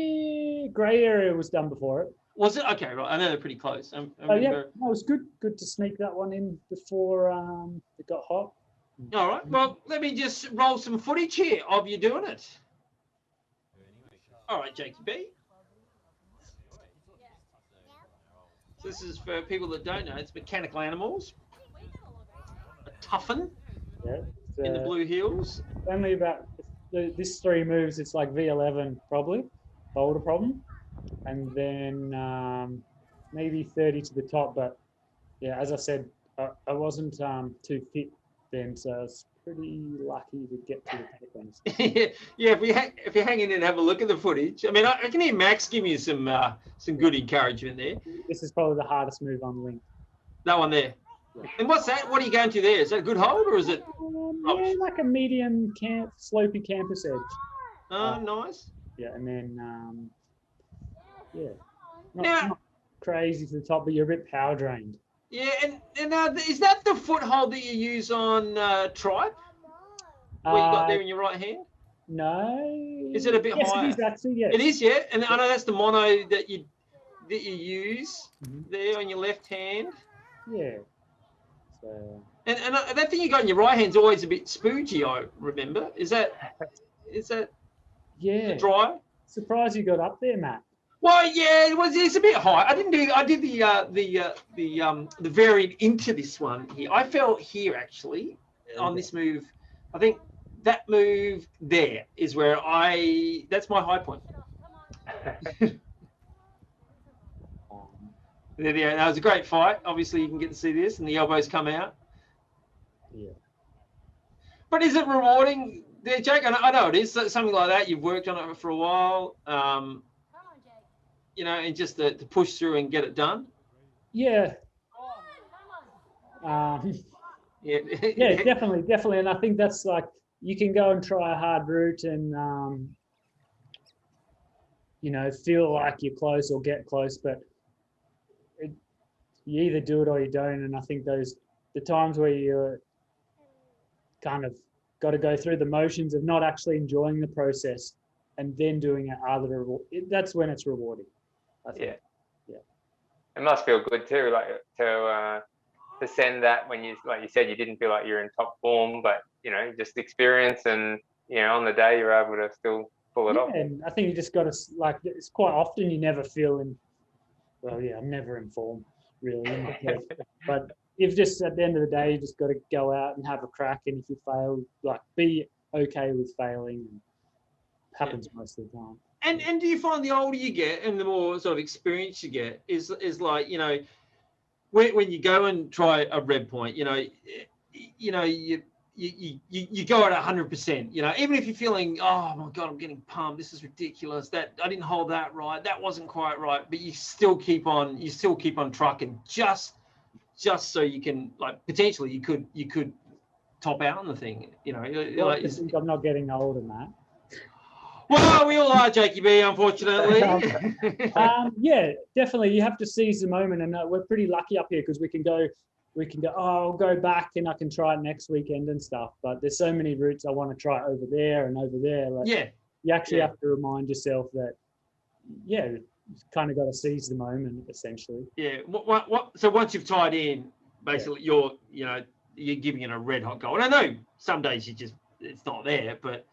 grey area was done before it. Was it? Okay, right. I know they're pretty close. I Yeah, remember. it was good. Good to sneak that one in before it got hot. All right. Well, let me just roll some footage here of you doing it. All right, Jakie B. So this is for people that don't know. It's mechanical animals. A toughen in the Blue Hills. Only about this 3 moves. It's like V11 probably, boulder problem, and then maybe 30 to the top. But yeah, as I said, I wasn't too fit then, so I was pretty lucky to get to the Patagonia. Yeah, if you hang in and have a look at the footage, I mean, I can hear Max give you some good encouragement there. This is probably the hardest move on the link. That one there. Yeah. And what's that? What are you going to there? Is that a good hold or is it? Yeah, like a medium slopey campus edge. Oh, nice. Yeah, and then not crazy to the top, but you're a bit power drained. Yeah, and is that the foothold that you use on tripe? What you got there in your right hand? No. Is it a bit higher? It is actually, yes. It is, yeah. And I know that's the mono that you use there on your left hand. Yeah. So. And that thing you got in your right hand's always a bit spoogy, I remember. Is that yeah dry? Surprised you got up there, Matt. Well, yeah, it's a bit high. I did the variant into this one here. I fell here actually on this move. I think that move there is where that's my high point. That was a great fight. Obviously, you can get to see this, and the elbows come out. Yeah. But is it rewarding there, Jake? I know it is. Something like that. You've worked on it for a while. And just to push through and get it done. Yeah. Yeah, definitely. And I think that's like, you can go and try a hard route and, feel like you're close or get close, but you either do it or you don't. And I think the times where you're kind of got to go through the motions of not actually enjoying the process and then doing it, that's when it's rewarding. I think. Yeah. It must feel good too, like to send that when you, like you said, you didn't feel like you're in top form, but just experience and on the day you're able to still pull it off. And I think you just got to, like, it's quite often you never feel I'm never in form really. But if just at the end of the day, you just got to go out and have a crack, and if you fail, like, be okay with failing. And happens most of the time. And do you find the older you get and the more sort of experience you get is like, when you go and try a red point, you go at 100%, even if you're feeling, oh my God, I'm getting pumped, this is ridiculous, that I didn't hold that right, that wasn't quite right, but you still keep on trucking just so you can, like, potentially you could top out on the thing, I think I'm not getting older, Matt. Well, we all are, Jakie B, unfortunately. Yeah, definitely. You have to seize the moment, and we're pretty lucky up here because we can go. Oh, I'll go back and I can try it next weekend and stuff. But there's so many routes I want to try over there and over there. Like, you actually have to remind yourself that, you kind of got to seize the moment, essentially. Yeah. So once you've tied in, basically, you're giving it a red hot go. And I know some days it's not there, but.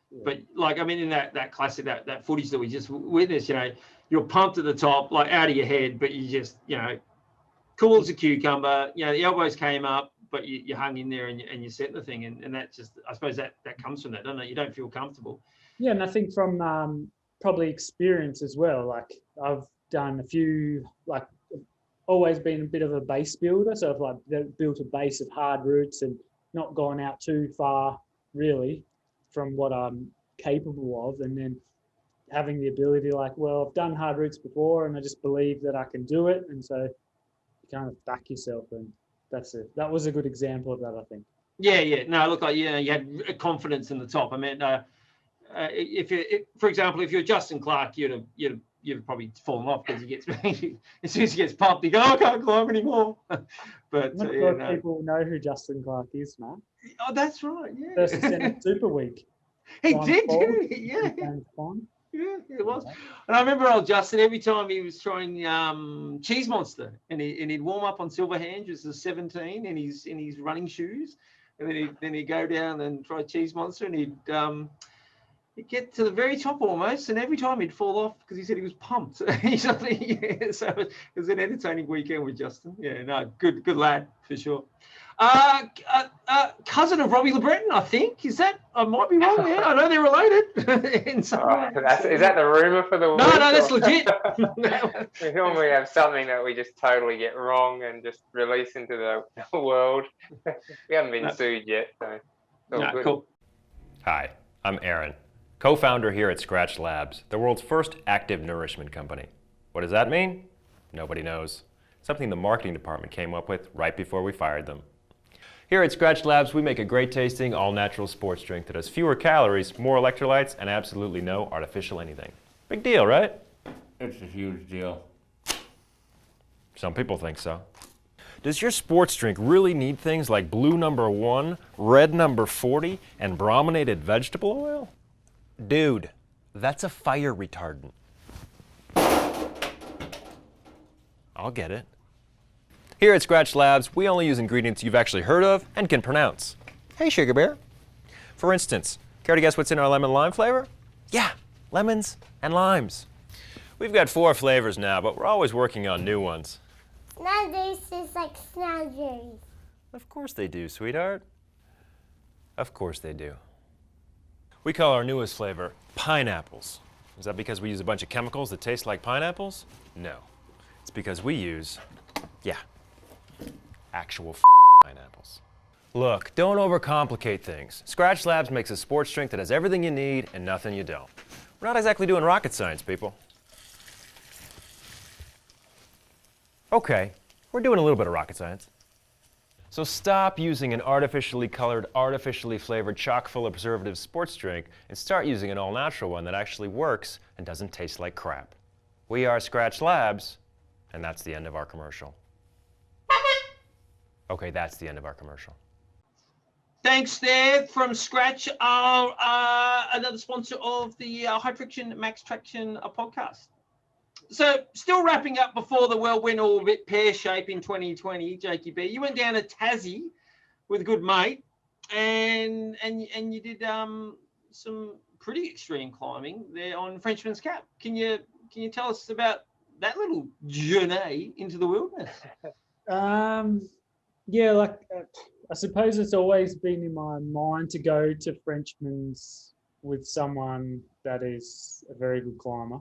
Yeah. But like, I mean, in that classic, that footage that we just witnessed, you're pumped at the top, like out of your head, but you just, cool as a cucumber, the elbows came up, but you hung in there and you set the thing. And that just, I suppose that comes from that, doesn't it? You don't feel comfortable. Yeah. And I think from probably experience as well, like I've done a few, like always been a bit of a base builder. So I've like built a base of hard routes and not gone out too far really from what I'm capable of, and then having the ability, like, well, I've done hard routes before, and I just believe that I can do it, and so you kind of back yourself, and that's it. That was a good example of that, I think. Yeah. No, look, like you had confidence in the top. I mean, for example, if you're Justin Clark, you'd have probably fallen off because he gets as soon as he gets pumped, he goes, oh, I can't climb anymore. But I'm not sure if people know who Justin Clark is, Matt. Oh, that's right. Yeah. First ascended Super Week. He did, didn't he? Yeah. Yeah, it was. And I remember old Justin, every time he was trying Cheese Monster, and he'd warm up on Silver Hands, which is 17, in his running shoes, and then he'd go down and try Cheese Monster, and he'd get to the very top almost, and every time he'd fall off because he said he was pumped. So it was an entertaining weekend with Justin. Yeah, no, good lad for sure. Cousin of Robbie LeBreton, I think. Is that? I might be wrong. Yeah, I know they're related. In some way. Is that the rumor for the week? No, that's legit. We normally have something that we just totally get wrong and just release into the world. We haven't been sued yet, so it's all good. Cool. Hi, I'm Aaron, co-founder here at Scratch Labs, the world's first active nourishment company. What does that mean? Nobody knows. Something the marketing department came up with right before we fired them. Here at Scratch Labs, we make a great tasting, all-natural sports drink that has fewer calories, more electrolytes, and absolutely no artificial anything. Big deal, right? It's a huge deal. Some people think so. Does your sports drink really need things like blue number 1, red number 40, and brominated vegetable oil? Dude, that's a fire retardant. I'll get it. Here at Scratch Labs, we only use ingredients you've actually heard of and can pronounce. Hey, Sugar Bear. For instance, care to guess what's in our lemon lime flavor? Yeah, lemons and limes. We've got 4 flavors now, but we're always working on new ones. Nowadays, it's like snowberries. Of course they do, sweetheart. Of course they do. We call our newest flavor pineapples. Is that because we use a bunch of chemicals that taste like pineapples? No. It's because we use, actual pineapples. Look, don't overcomplicate things. Scratch Labs makes a sports drink that has everything you need and nothing you don't. We're not exactly doing rocket science, people. Okay, we're doing a little bit of rocket science. So stop using an artificially colored, artificially flavored, chock-full of preservatives sports drink and start using an all-natural one that actually works and doesn't taste like crap. We are Scratch Labs, and that's the end of our commercial. Okay, that's the end of our commercial. Thanks there from Scratch, another sponsor of the High FriXion Max TraXion podcast. So still wrapping up before the world went all a bit pear-shaped in 2020, Jakey B. You went down to Tassie with a good mate, and you did some pretty extreme climbing there on Frenchman's Cap. Can you tell us about that little journey into the wilderness? I suppose it's always been in my mind to go to Frenchman's with someone that is a very good climber.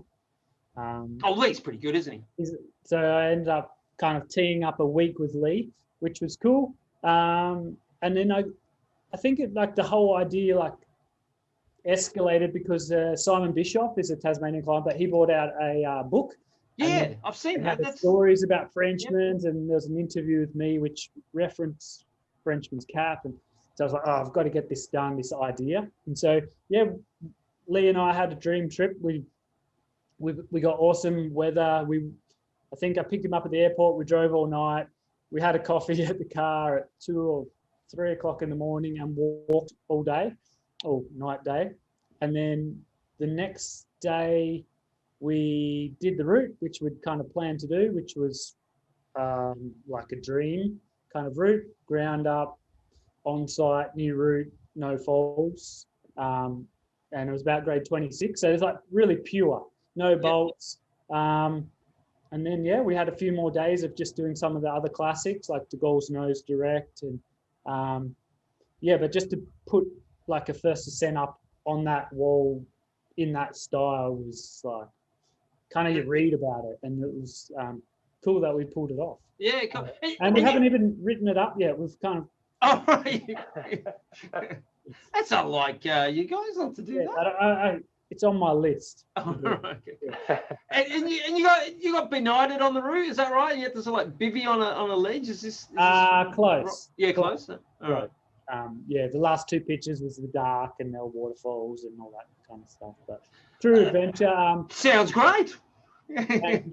Lee's pretty good, isn't he? So I ended up kind of teeing up a week with Lee, which was cool. And then I think the whole idea escalated because Simon Bischoff is a Tasmanian climber. He brought out a book. Yeah, I've seen that. That's stories about Frenchman's, and there was an interview with me which referenced Frenchman's Cap, and so I was like, I've got to get this done, this idea. And so Lee and I had a dream trip. We got awesome weather. I think I picked him up at the airport. We drove all night. We had a coffee at the car at 2 or 3 o'clock in the morning and walked all night day. And then the next day we did the route, which we'd kind of planned to do, which was like a dream kind of route, ground up, on-site, new route, no falls. And it was about grade 26. So it was like really pure, no bolts. And then, we had a few more days of just doing some of the other classics like De Gaulle's Nose Direct. And but just to put like a first ascent up on that wall in that style was like, kind of you read about it, and it was cool that we pulled it off. Yeah, cool. And we haven't even written it up yet. We've kind of. Oh, right. That's not like you guys want to do that. it's on my list. Oh, right, okay. And you got benighted on the route, is that right? You had to sort of like bivvy on a ledge. Is this Close. Yeah, close. All right. Yeah, the last 2 pictures was the dark and there were waterfalls and all that kind of stuff. But true adventure. Sounds great. And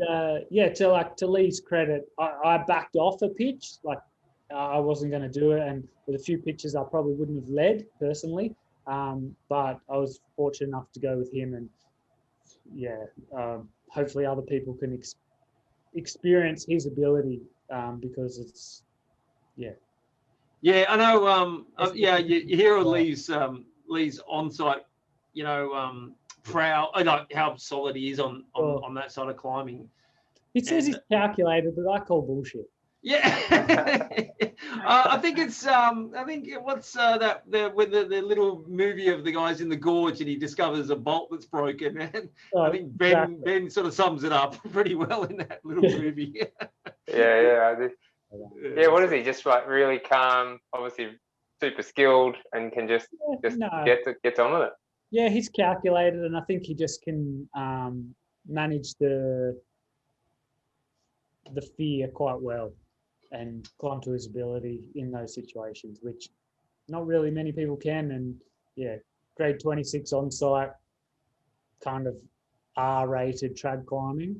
yeah, to Lee's credit, I backed off a pitch. Like I wasn't going to do it, and with a few pitches, I probably wouldn't have led personally. But I was fortunate enough to go with him, and yeah, hopefully other people can experience his ability because it's Yeah, I know. Yeah, you hear of Lee's on-site, proud. I know how solid he is on that side of climbing. He says he's calculated, but I call bullshit. Yeah, I think it's. I think what's that with the little movie of the guys in the gorge and he discovers a bolt that's broken, and I think Ben sort of sums it up pretty well in that little movie. Yeah. What is he? Just like really calm, obviously super skilled, and can just get on with it. Yeah, he's calculated, and I think he just can manage the fear quite well and climb to his ability in those situations, which not really many people can. And yeah, grade 26 on site, kind of R-rated trad climbing.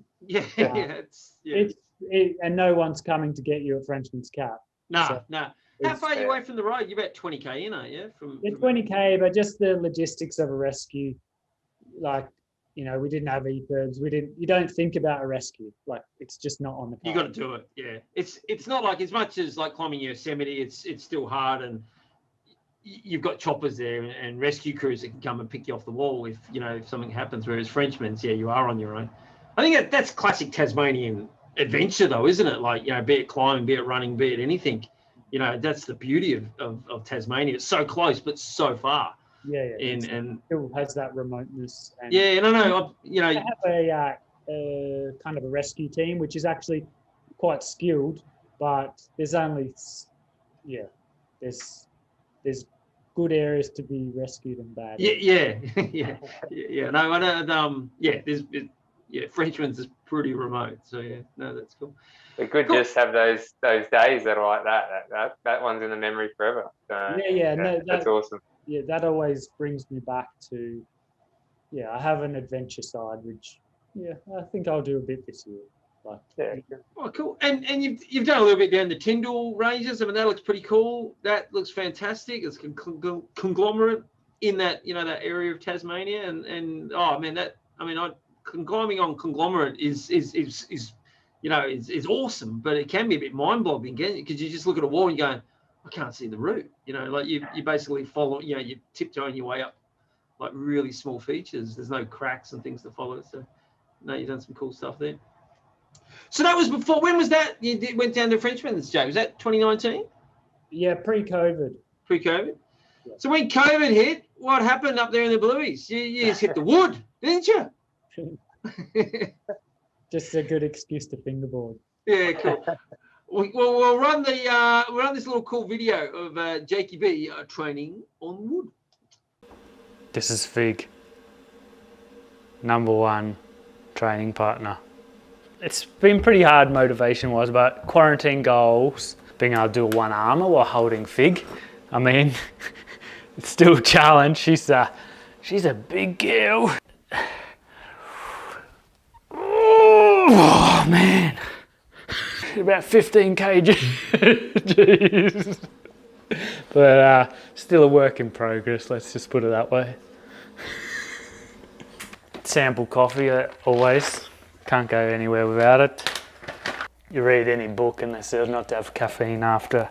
And no one's coming to get you at Frenchman's Cap. No. How far are you away from the road? You're about 20k in, aren't you? From 20k, but just the logistics of a rescue, like, we didn't have e-curbs. You don't think about a rescue. Like, it's just not on the card. You got to do it. Yeah. It's not like, as much as like climbing Yosemite, it's still hard, and you've got choppers there and rescue crews that can come and pick you off the wall if something happens. Whereas Frenchman's, you are on your own. I think that's classic Tasmanian adventure though, isn't it? Like, be it climbing, be it running, be it anything. That's the beauty of Tasmania. It's so close, but so far. Yeah. And still has that remoteness. And I don't know. They have a kind of a rescue team, which is actually quite skilled, but there's only, there's good areas to be rescued and bad. Yeah. No, I don't. Frenchman's is pretty remote, so that's cool. It could just have those days that are like that. That one's in the memory forever. So, that's awesome. Yeah, that always brings me back to, I have an adventure side, which, I think I'll do a bit this year. Oh, cool. And you've done a little bit down the Tyndall ranges. I mean, that looks pretty cool. That looks fantastic. It's a conglomerate in that, that area of Tasmania. And oh man, climbing on conglomerate is awesome, but it can be a bit mind-boggling, because you just look at a wall and you're going, I can't see the route. Like you basically follow, you're tiptoeing your way up like really small features. There's no cracks and things to follow. So no, you've done some cool stuff there. So that was before, when was that? You went down to Frenchman's, Jake? Was that 2019? Yeah, pre-COVID. Pre-COVID? Yeah. So when COVID hit, what happened up there in the Blueies? You just hit the wood, didn't you? Just a good excuse to fingerboard. Yeah, cool. We'll run this little cool video of Jakie B training on wood. This is Fig, #1 training partner. It's been pretty hard motivation-wise, but quarantine goals, being able to do a one-armer while holding Fig. I mean, it's still a challenge. She's a big girl. Oh man, about 15 kg. Jeez. But still a work in progress, let's just put it that way. Sample coffee, always. Can't go anywhere without it. You read any book and they say not to have caffeine after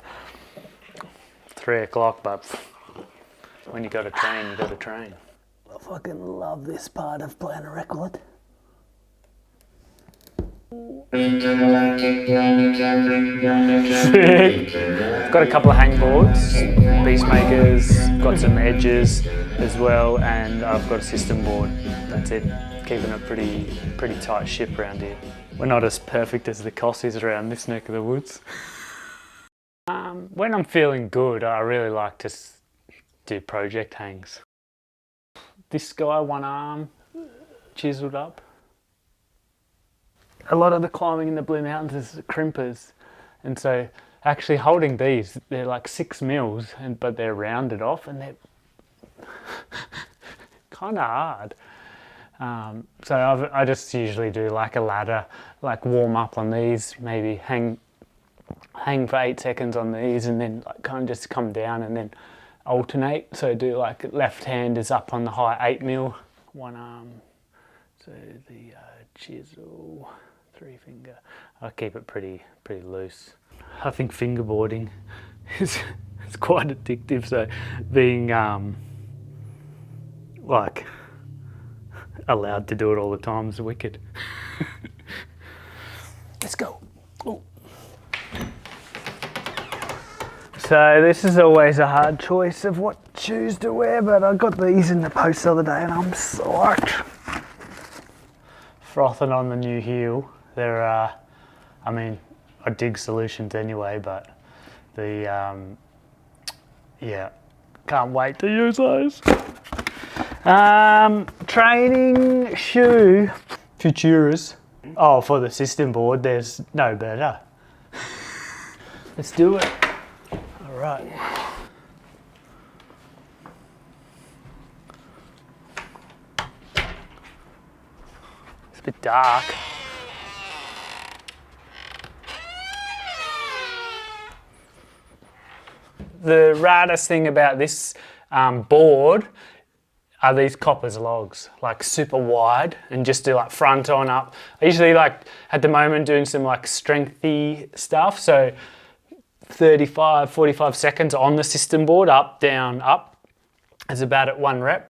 3 o'clock, but when you got to train, you got to train. I fucking love this part of playing a record. Got a couple of hangboards, Beastmakers, got some edges as well, and I've got a system board. That's it. Keeping a pretty tight ship around here. We're not as perfect as the Cossies around this neck of the woods. When I'm feeling good, I really like to do project hangs. this guy, one arm chiseled up. A lot of the climbing in the Blue Mountains is crimpers, and so actually holding these, they're like 6 mils, but they're rounded off and they're kind of hard. So I just usually do like a ladder, like warm up on these, maybe hang for 8 seconds on these, and then like kind of just come down and then alternate. So do like left hand is up on the high 8 mil, one arm. So the chisel, 3 finger. I keep it pretty loose. I think fingerboarding is it's quite addictive. So being like allowed to do it all the time is wicked. Let's go. Ooh. So this is always a hard choice of what shoes to wear, but I got these in the post the other day and I'm psyched. Frothing on the new heel. They're, I mean, I dig Solutions anyway, but the, yeah, can't wait to use those. Training shoe, Futuras. Oh, for the system board, there's no better. Let's do it. All right. It's a bit dark. The raddest thing about this board are these coppers logs, like super wide, and just do like front on up. I usually like at the moment doing some like strengthy stuff, so 35, 45 seconds on the system board, up, down, up, is about at 1 rep.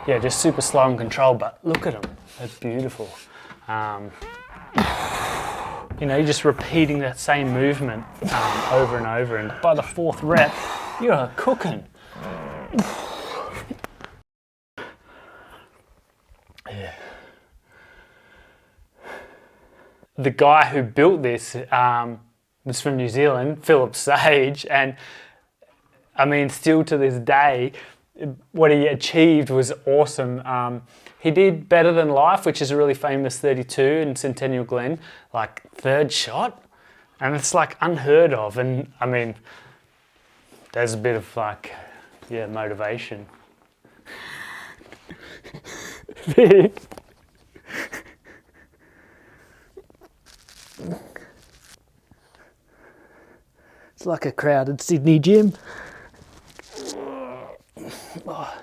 Yeah, just super slow and controlled, but look at them, they're beautiful. You know, you're just repeating that same movement over and over, and by the 4th rep, you're cooking. Yeah. The guy who built this was from New Zealand, Philip Sage, and I mean, still to this day, what he achieved was awesome. He did Better Than Life, which is a really famous 32 in Centennial Glen, like 3rd shot, and it's like unheard of. And I mean, there's a bit of like, yeah, motivation. It's like a crowded Sydney gym. Oh.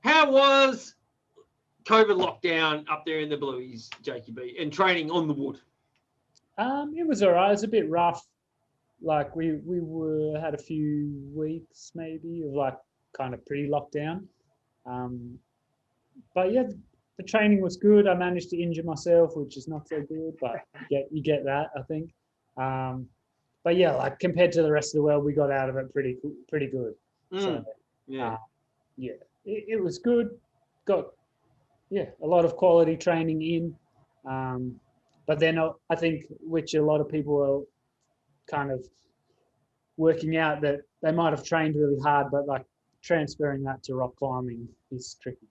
How was COVID lockdown up there in the Blueies, Jakie B, and training on the wood? It was all right. It was a bit rough. Like we had a few weeks maybe of like kind of pre-lockdown. But yeah, the training was good. I managed to injure myself, which is not so good, but you get that, I think. But yeah, like compared to the rest of the world, we got out of it pretty good. So, Yeah. yeah, it was good. Got a lot of quality training in. But then I think, which a lot of people are kind of working out, that they might have trained really hard, but like transferring that to rock climbing is tricky.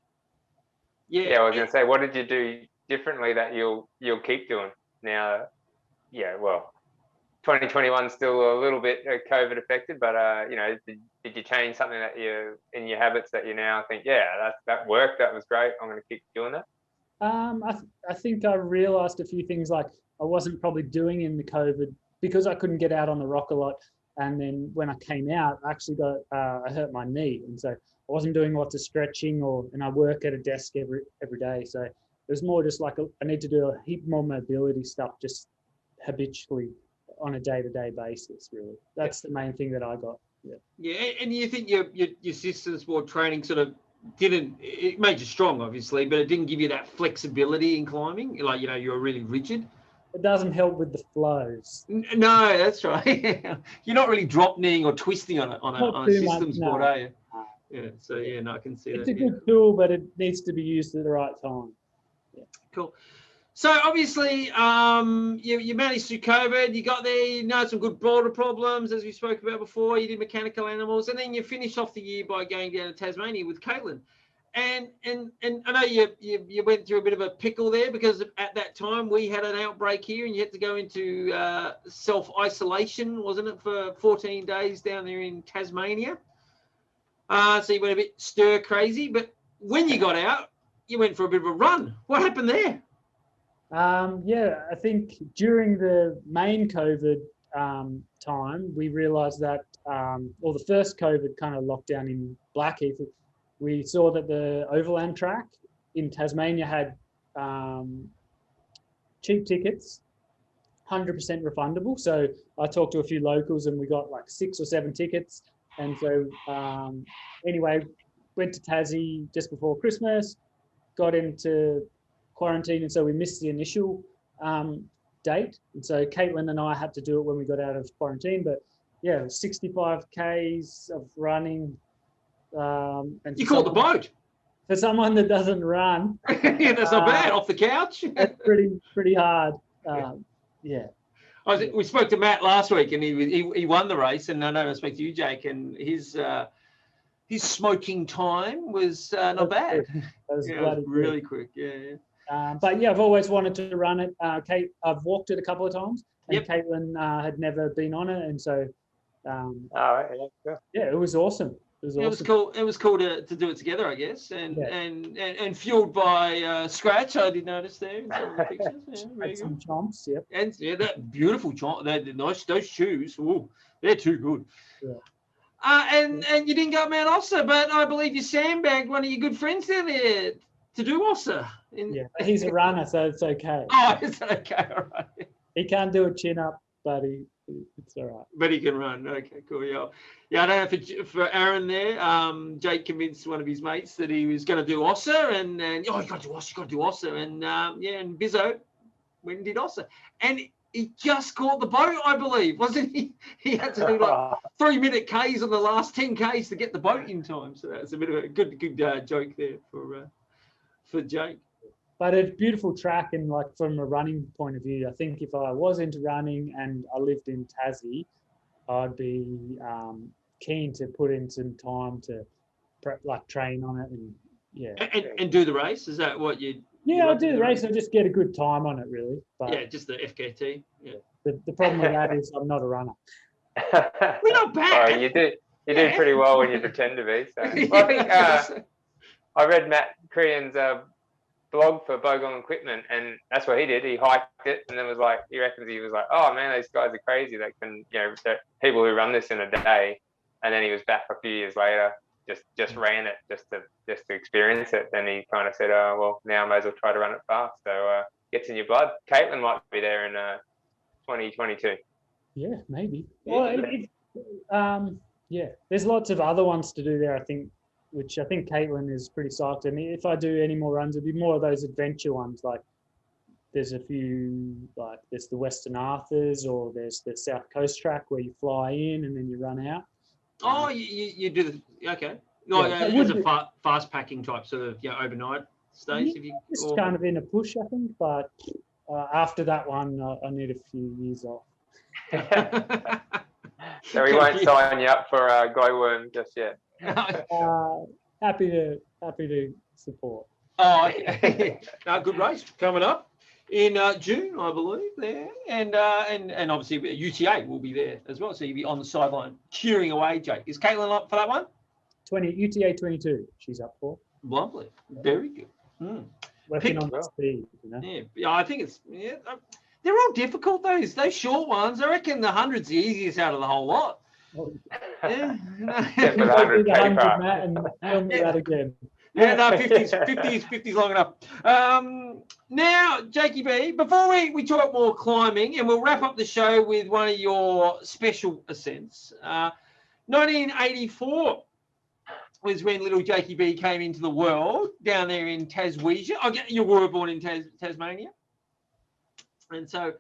Yeah, I was going to say, what did you do differently that you'll keep doing now? Yeah, well, 2021 is still a little bit COVID affected, but you know, did you change something that you in your habits that you now think, yeah, that worked, that was great, I'm going to keep doing that? I think I realised a few things like I wasn't probably doing in the COVID because I couldn't get out on the rock a lot. And then when I came out, I actually I hurt my knee, and so I wasn't doing lots of stretching, and I work at a desk every day. So it was more just like I need to do a heap more mobility stuff just habitually on a day-to-day basis. Really, that's the main thing that I got. Yeah, and you think your systems board training sort of it made you strong, obviously, but it didn't give you that flexibility in climbing. Like, you know, you were really rigid. it doesn't help with the flows. No, that's right. You're not really drop kneeing or twisting on Not a too much, systems no. board, are you? No. Yeah. So yeah, no, I can see It's that. a good tool, but it needs to be used at the right time. Cool. So obviously, you managed through COVID. You got there. You know some good border problems, as we spoke about before. You did mechanical animals, and then you finished off the year by going down to Tasmania with Caitlin. And I know you went through a bit of a pickle there because at that time we had an outbreak here, and you had to go into self-isolation, wasn't it, for 14 days down there in Tasmania? So you went a bit stir crazy, but when you got out, you went for a bit of a run. What happened there? Yeah, I think during the main COVID time, we realised that, or the first COVID kind of lockdown in Blackheath, we saw that the overland track in Tasmania had cheap tickets, 100% refundable. So I talked to a few locals and we got like 6 or 7 tickets. And so anyway, went to Tassie just before Christmas, got into quarantine, and so we missed the initial date. And so Caitlin and I had to do it when we got out of quarantine. But yeah, 65 Ks of running. And You caught the boat. For someone that doesn't run, Yeah, that's not bad. Off the couch. that's pretty hard. Yeah. We spoke to Matt last week, and he won the race. And I know I spoke to you, Jake, and his smoking time was not bad. That was Yeah, it bloody was really quick. Yeah. But yeah, I've always wanted to run it. Kate, I've walked it a couple of times, and Yep. Caitlin had never been on it, and so Yeah. it was awesome. It was It was awesome. cool. It was cool to do it together, I guess, and fueled by scratch. I did notice there in some of the pictures. Yeah, very Had good. some chomps, yep. And yeah, that beautiful chomp. Those shoes. Ooh, they're too good. Yeah. And you didn't go Mount Ossa, but I believe you sandbagged one of your good friends down there to do Ossa. Yeah, he's a runner, so it's okay. Oh, it's okay, all right. He can't do a chin up, but it's all right. But he can run. Okay, cool. Yeah. I don't know for Aaron there. Jake convinced one of his mates that he was going to do Ossa, and you got to do Ossa, and and Bizzo went and did Ossa, and he just caught the boat, I believe, wasn't he? He had to do like 3-minute Ks on the last 10 Ks to get the boat in time. So that's a bit of a good joke there for Jake. But it's a beautiful track, and like from a running point of view, I think if I was into running and I lived in Tassie, I'd be keen to put in some time to train on it and And do the race. Is that what you? Yeah, I'll do the race. I'll just get a good time on it, really. But Yeah, just the FKT. Yeah. the problem with that is I'm not a runner. We're not bad. Oh, you do pretty well when you pretend to be. So. Well, I think I read Matt Crean's blog for Bogong Equipment, and that's what he did. He hiked it, and then he reckons he was like, oh man, these guys are crazy. They can, people who run this in a day. And then he was back a few years later, just ran it just to experience it. Then he kind of said, oh well, now I may as well try to run it fast. So gets in your blood. Caitlin might be there in 2022. Yeah, maybe. Yeah. Well, there's lots of other ones to do there, I think, which I think Caitlin is pretty psyched. I mean, if I do any more runs, it'd be more of those adventure ones. Like there's a few, like there's the Western Arthurs, or there's the South Coast track where you fly in and then you run out. Oh, you do the okay. No, it's a fast packing type sort of overnight stays. Yeah, just kind of in a push, I think. But after that one, I need a few years off. So we won't sign you up for Glowworm just yet. Happy to support. Oh, okay. Good race coming up in June, I believe, there, and obviously UTA will be there as well. So you'll be on the sideline cheering away, Jake. Is Caitlin up for that one? UTA 22. She's up for. Lovely, very good. Working on the speed, Yeah, I think it's they're all difficult. Those short ones. I reckon the 100's the easiest out of the whole lot. Yeah. Except for the 100K part. Matt, and tell me that again. Yeah, no, 50's long enough. Now, Jakie B, before we talk more climbing, and we'll wrap up the show with one of your special ascents. 1984 was when little Jakie B came into the world down there in Taswesia. You were born in Tasmania? And so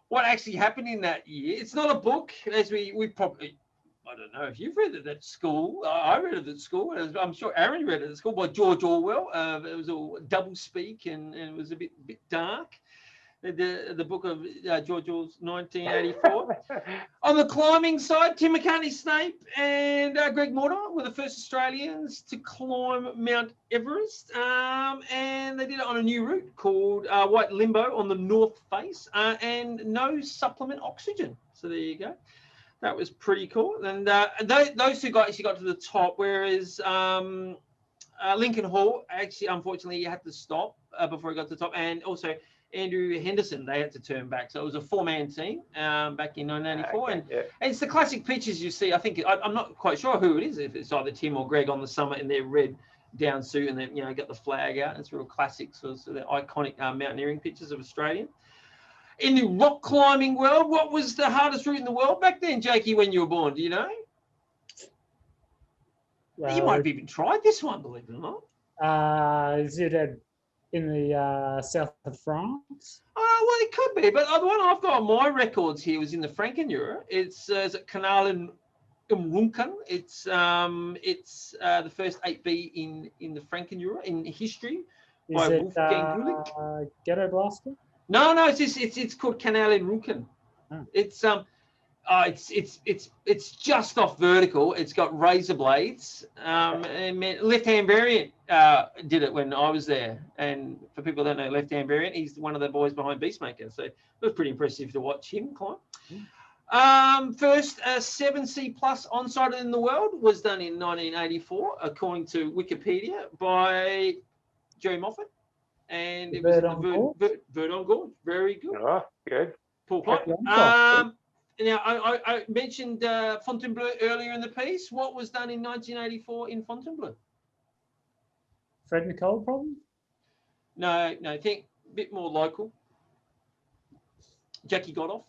what actually happened in that year, it's not a book, as we probably, I don't know if you've read it at school. I read it at school. I'm sure Aaron read it at school by George Orwell. It was all double speak and it was a bit dark. The book of George Orwell's 1984. On the climbing side, Tim McCartney-Snape and Greg Mortimer were the first Australians to climb Mount Everest. And they did it on a new route called White Limbo on the north face and no supplement oxygen. So there you go. That was pretty cool. And those two guys actually got to the top, whereas Lincoln Hall, actually, unfortunately, he had to stop before he got to the top. And also Andrew Henderson, they had to turn back. So it was a four-man team back in 1984. Okay, and yeah. it's the classic pictures you see. I think, I'm not quite sure who it is, if it's either Tim or Greg on the summit in their red down suit and then, got the flag out. It's real classic, so the iconic mountaineering pictures of Australian. In the rock climbing world, what was the hardest route in the world back then, Jakie, when you were born? Do you know? Well, You might have even tried this one, believe it or not. Is it in the south of France? Oh, well, it could be, but the one I've got on my records here was in the Frankenjura. It's at Canal in Runken. It's the first 8B in the Frankenjura in history by Is it Wolfgang Gulick. Ghetto Blaster? No, it's called Canal in Runken. Oh. It's just off vertical. It's got razor blades. And left-hand variant did it when I was there. And for people that don't know left-hand variant, he's one of the boys behind Beastmaker. So it was pretty impressive to watch him climb. First 7C plus on-site in the world was done in 1984, according to Wikipedia, by Jerry Moffat. And it was Verdon Gorge. Very good. Oh, good. Paul Pike. Now, I mentioned Fontainebleau earlier in the piece. What was done in 1984 in Fontainebleau? Fred Nicole problem? No, think a bit more local. Jakie got off.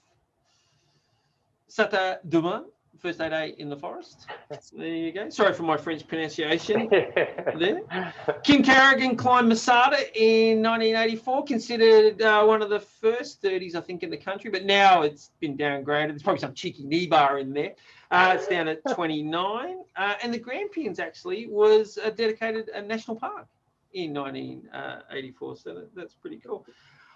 Sata Duman, first 8A in the forest. There you go. Sorry for my French pronunciation there. Kim Carrigan climbed Masada in 1984, considered one of the first 30s, I think, in the country, but now it's been downgraded. There's probably some cheeky knee bar in there. It's down at 29. And the Grampians actually was dedicated a national park in 1984, so that's pretty cool.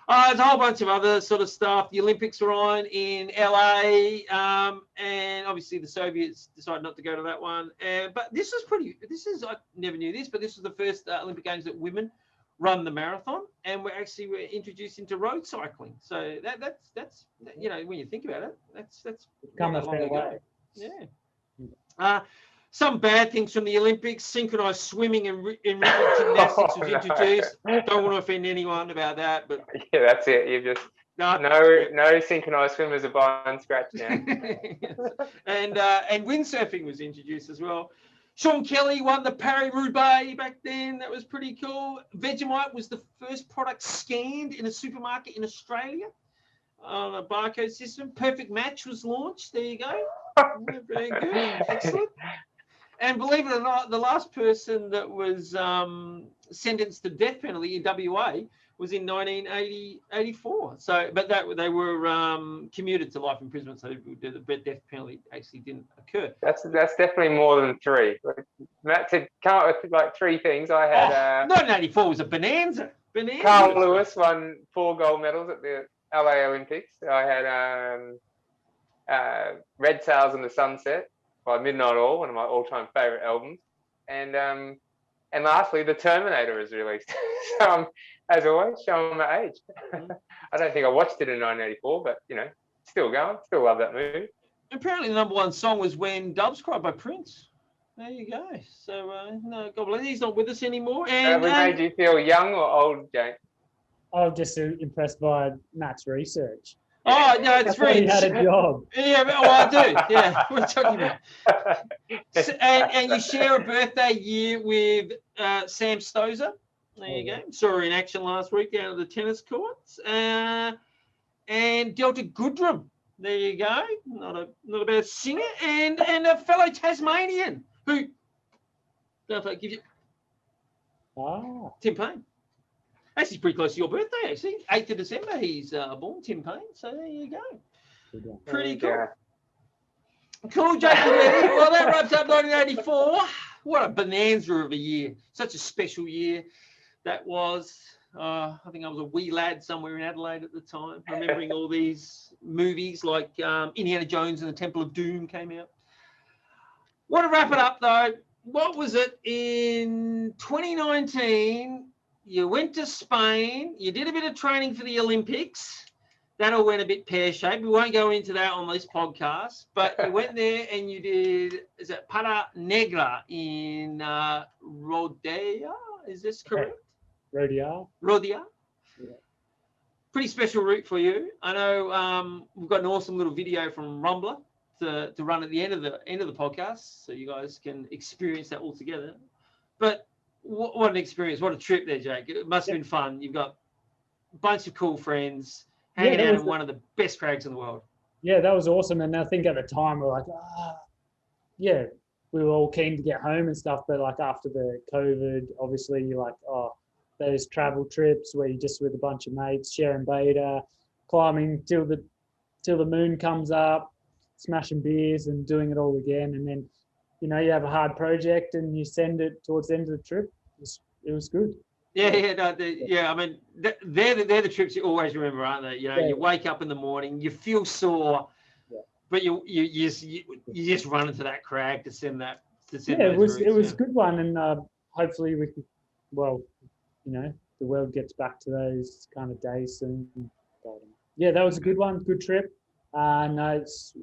There's a whole bunch of other sort of stuff. The Olympics were on in LA, and obviously the Soviets decided not to go to that one. But I never knew this, but this was the first Olympic Games that women run the marathon, and we're introduced into road cycling. So that's when you think about it, that's Come not a that long fair ago. way. Yeah. Some bad things from the Olympics: synchronized swimming and rhythmic gymnastics was introduced. Don't want to offend anyone about that, but yeah, that's it. You just no synchronized swimmers are by and scratch now. and windsurfing was introduced as well. Sean Kelly won the Paris-Roubaix back then. That was pretty cool. Vegemite was the first product scanned in a supermarket in Australia on a barcode system. Perfect Match was launched. There you go. Very good. Excellent. And believe it or not, the last person that was sentenced to death penalty in WA was in 1984. So, but they were commuted to life imprisonment, so the death penalty actually didn't occur. That's definitely more than three. Matt said, come up with like three things. I had 1984 was a bonanza. Carl Lewis won 4 gold medals at the LA Olympics. I had Red Sails in the Sunset by Midnight Oil, one of my all-time favorite albums, and lastly, The Terminator is released. So as always, showing my age. I don't think I watched it in 1984, but still going, still love that movie. Apparently, the #1 song was "When Doves Cry" by Prince. There you go. So no, God bless, he's not with us anymore. And Have we made you feel young or old, Jake? I'm just impressed by Matt's research. Oh no, it's He French. had a job. Yeah, well, I do. Yeah, what are you talking about? And you share a birthday year with Sam Stozer. There you go. Saw her in action last week down at the tennis courts. And Delta Goodrum. There you go. Not a bad singer. And a fellow Tasmanian who don't know if I give you Ah. Tim Payne. Actually, pretty close to your birthday, actually. 8th of December, he's born, Tim Payne. So there you go. Pretty cool. Cool, Jakie. Well, that wraps up 1984. What a bonanza of a year. Such a special year that was. I think I was a wee lad somewhere in Adelaide at the time, remembering all these movies like Indiana Jones and the Temple of Doom came out. Want to wrap it up, though. What was it in 2019? You went to Spain. You did a bit of training for the Olympics. That all went a bit pear-shaped. We won't go into that on this podcast, but you went there and you did, is it Patagonia in Rodea? Is this correct? Rodea. Rodea? Yeah. Pretty special route for you. I know we've got an awesome little video from Rumbler to run at the end of the podcast, so you guys can experience that all together. But what an experience. What a trip there, Jake. It must have been fun. You've got a bunch of cool friends. Hanging out in one of the best crags in the world. Yeah, that was awesome. And I think at the time we were like, yeah, we were all keen to get home and stuff. But like after the COVID, obviously you're like, those travel trips where you're just with a bunch of mates, sharing beta, climbing till the moon comes up, smashing beers and doing it all again. And then, you have a hard project and you send it towards the end of the trip. It was good. Yeah. I mean, they're the trips you always remember, aren't they? You wake up in the morning, you feel sore, but you just run into that crag to send that. It was a good one, and hopefully we can. Well, the world gets back to those kind of days soon. But, yeah, that was a good one, good trip. And I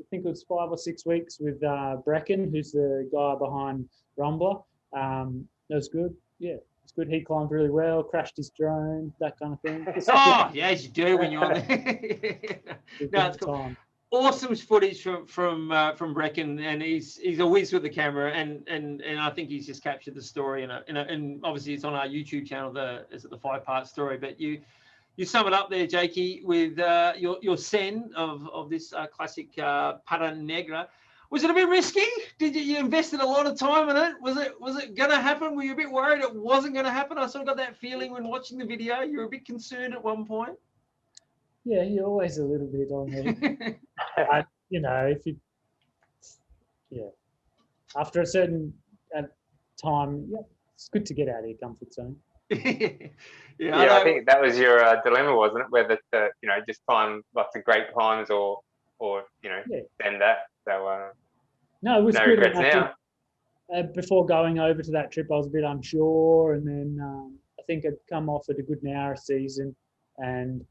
think it was 5 or 6 weeks with Brecken, who's the guy behind Rumbler. That was good. Yeah. It's good. He climbed really well, crashed his drone, that kind of thing. Yeah, as you do when you're on there. No, it's cool. Awesome footage from Brecken, and he's a whiz with the camera, and I think he's just captured the story, and obviously it's on our YouTube channel. The 5-part story, but you sum it up there, Jakie, with your send of this classic Patagonia. Was it a bit risky? Did you invested a lot of time in it? Was it going to happen? Were you a bit worried it wasn't going to happen? I sort of got that feeling when watching the video. You were a bit concerned at one point. Yeah, you're always a little bit on there. After a certain time, it's good to get out of your comfort zone. I think that was your dilemma, wasn't it? Whether to, just climb lots of great climbs or send that. So no, it was no good. regrets now. Before going over to that trip, I was a bit unsure, and then I think I'd come off at a good Nara season, and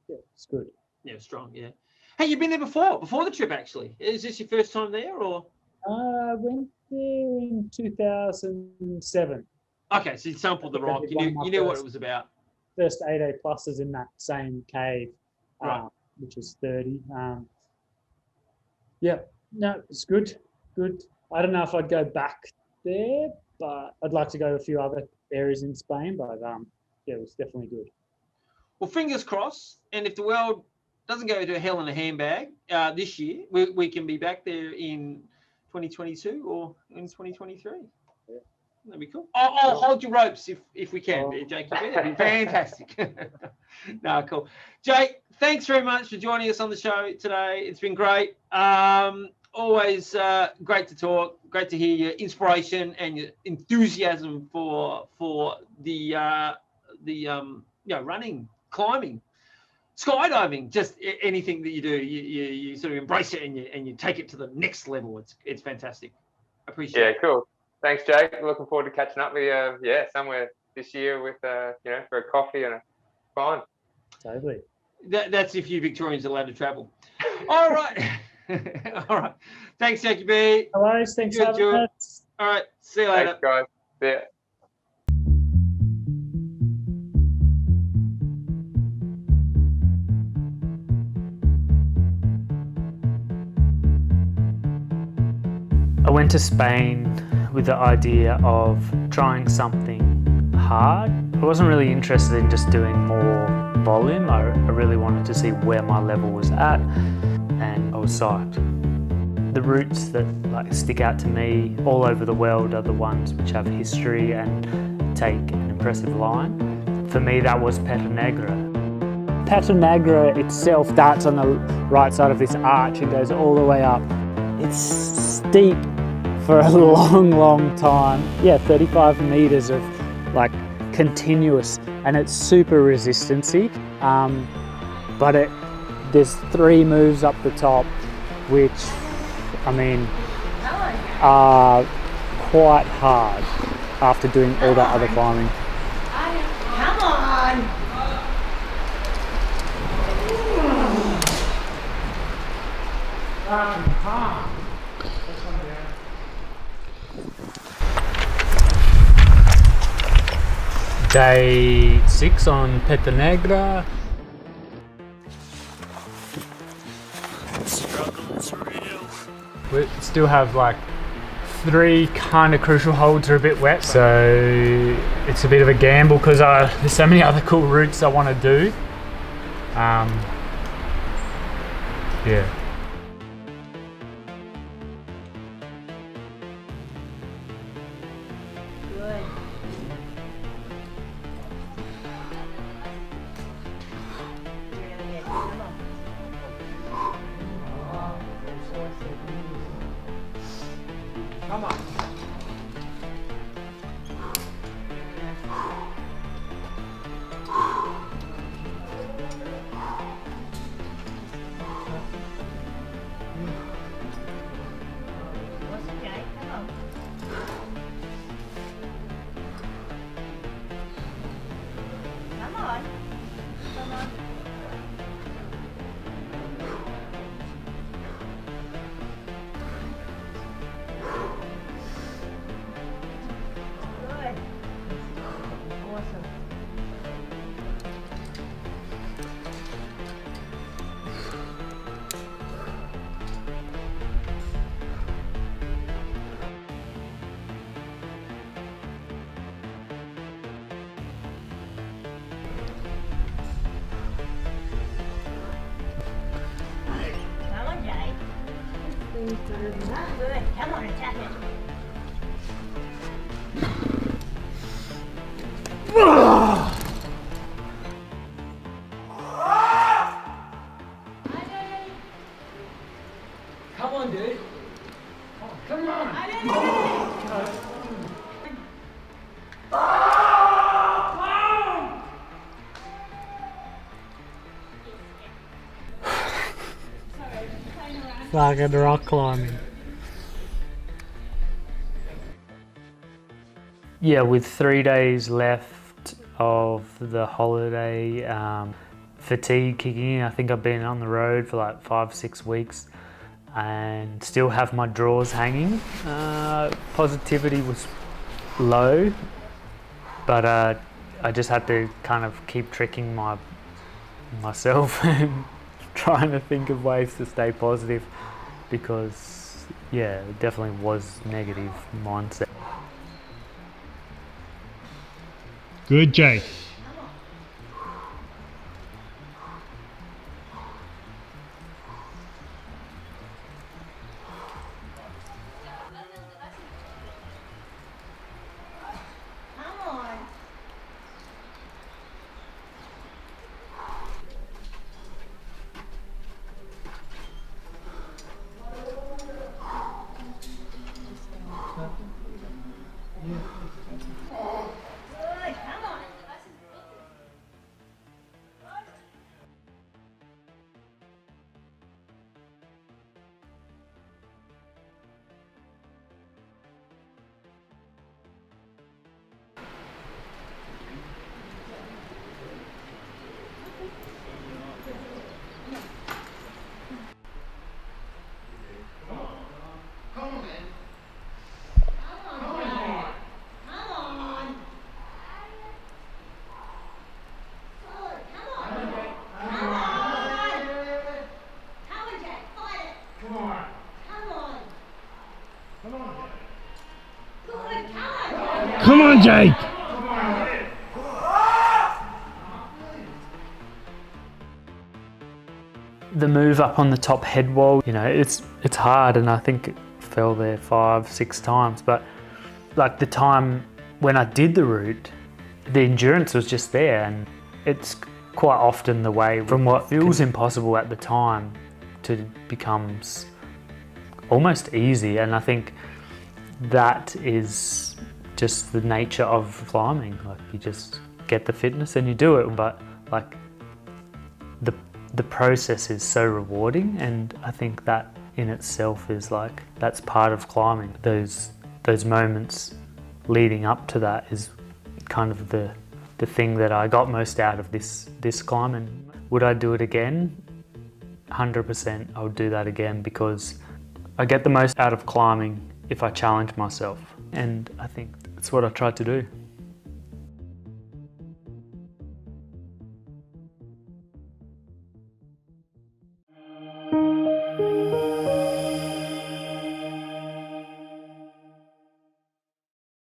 it's good. Yeah, strong. Yeah. Hey, you've been there before the trip, actually. Is this your first time there, or? I went there in 2007. Okay, so you sampled the rock. You knew what it was about. First 8A pluses in that same cave. Right. Which is 30. It's good. I don't know if I'd go back there, but I'd like to go to a few other areas in Spain. But it was definitely good. Well, fingers crossed. And if the world doesn't go to hell in a handbag this year, we can be back there in 2022 or in 2023. Yeah. That'd be cool. I'll hold your ropes if we can, Jake. That'd be fantastic. No, cool. Jake, thanks very much for joining us on the show today. It's been great. Always great to talk. Great to hear your inspiration and your enthusiasm for the running, climbing, skydiving, just anything that you do. You sort of embrace it and you take it to the next level. It's fantastic. Appreciate it. Yeah, cool. Thanks, Jake. Looking forward to catching up with you. Somewhere this year with for a coffee and a fine. Totally. That's if you Victorians are allowed to travel. All right. All right. Thanks, Jakie B. No worries. Thanks for having us. All right. See you later. Thanks, guys. See ya. I went to Spain with the idea of trying something hard. I wasn't really interested in just doing more volume. I really wanted to see where my level was at, and I was psyched. The routes that stick out to me all over the world are the ones which have history and take an impressive line. For me, that was Patagonia. Patagonia itself darts on the right side of this arch. It goes all the way up. It's steep for a long time. Yeah, 35 meters of like continuous, and it's super resistancy. But there's 3 moves up the top, which I mean are quite hard after doing all that other climbing. Come on! Day 6 on Patagonia. Struggle's real. We still have like 3 kind of crucial holds are a bit wet, so it's a bit of a gamble because there's so many other cool routes I want to do. Yeah. Good. You're gonna get, come on. Come on. What's okay? Come on. Come on. Come on. Good. Awesome. Come on, Jake. Good. Come on, attack it. Come on, dude. Come on. Fucking rock climbing. Yeah, with 3 days left of the holiday, fatigue kicking in. I think I've been on the road for like 5-6 weeks and still have my drawers hanging. Positivity was low, but I just had to kind of keep tricking myself and trying to think of ways to stay positive, because yeah, it definitely was negative mindset. Good, Jake. Come on. Good. Come on. Come on, Jake. The move up on the top head wall, you know, it's hard, and I think it fell there 5-6 times, but like the time when I did the route, the endurance was just there, and it's quite often the way from what feels impossible at the time to becomes almost easy, and I think that is just the nature of climbing. Like, you just get the fitness and you do it, but like the process is so rewarding, and I think that in itself is like, that's part of climbing. Those moments leading up to that is kind of the thing that I got most out of this climb. And would I do it again? 100% I would do that again, because I get the most out of climbing if I challenge myself, and I think that's what I tried to do.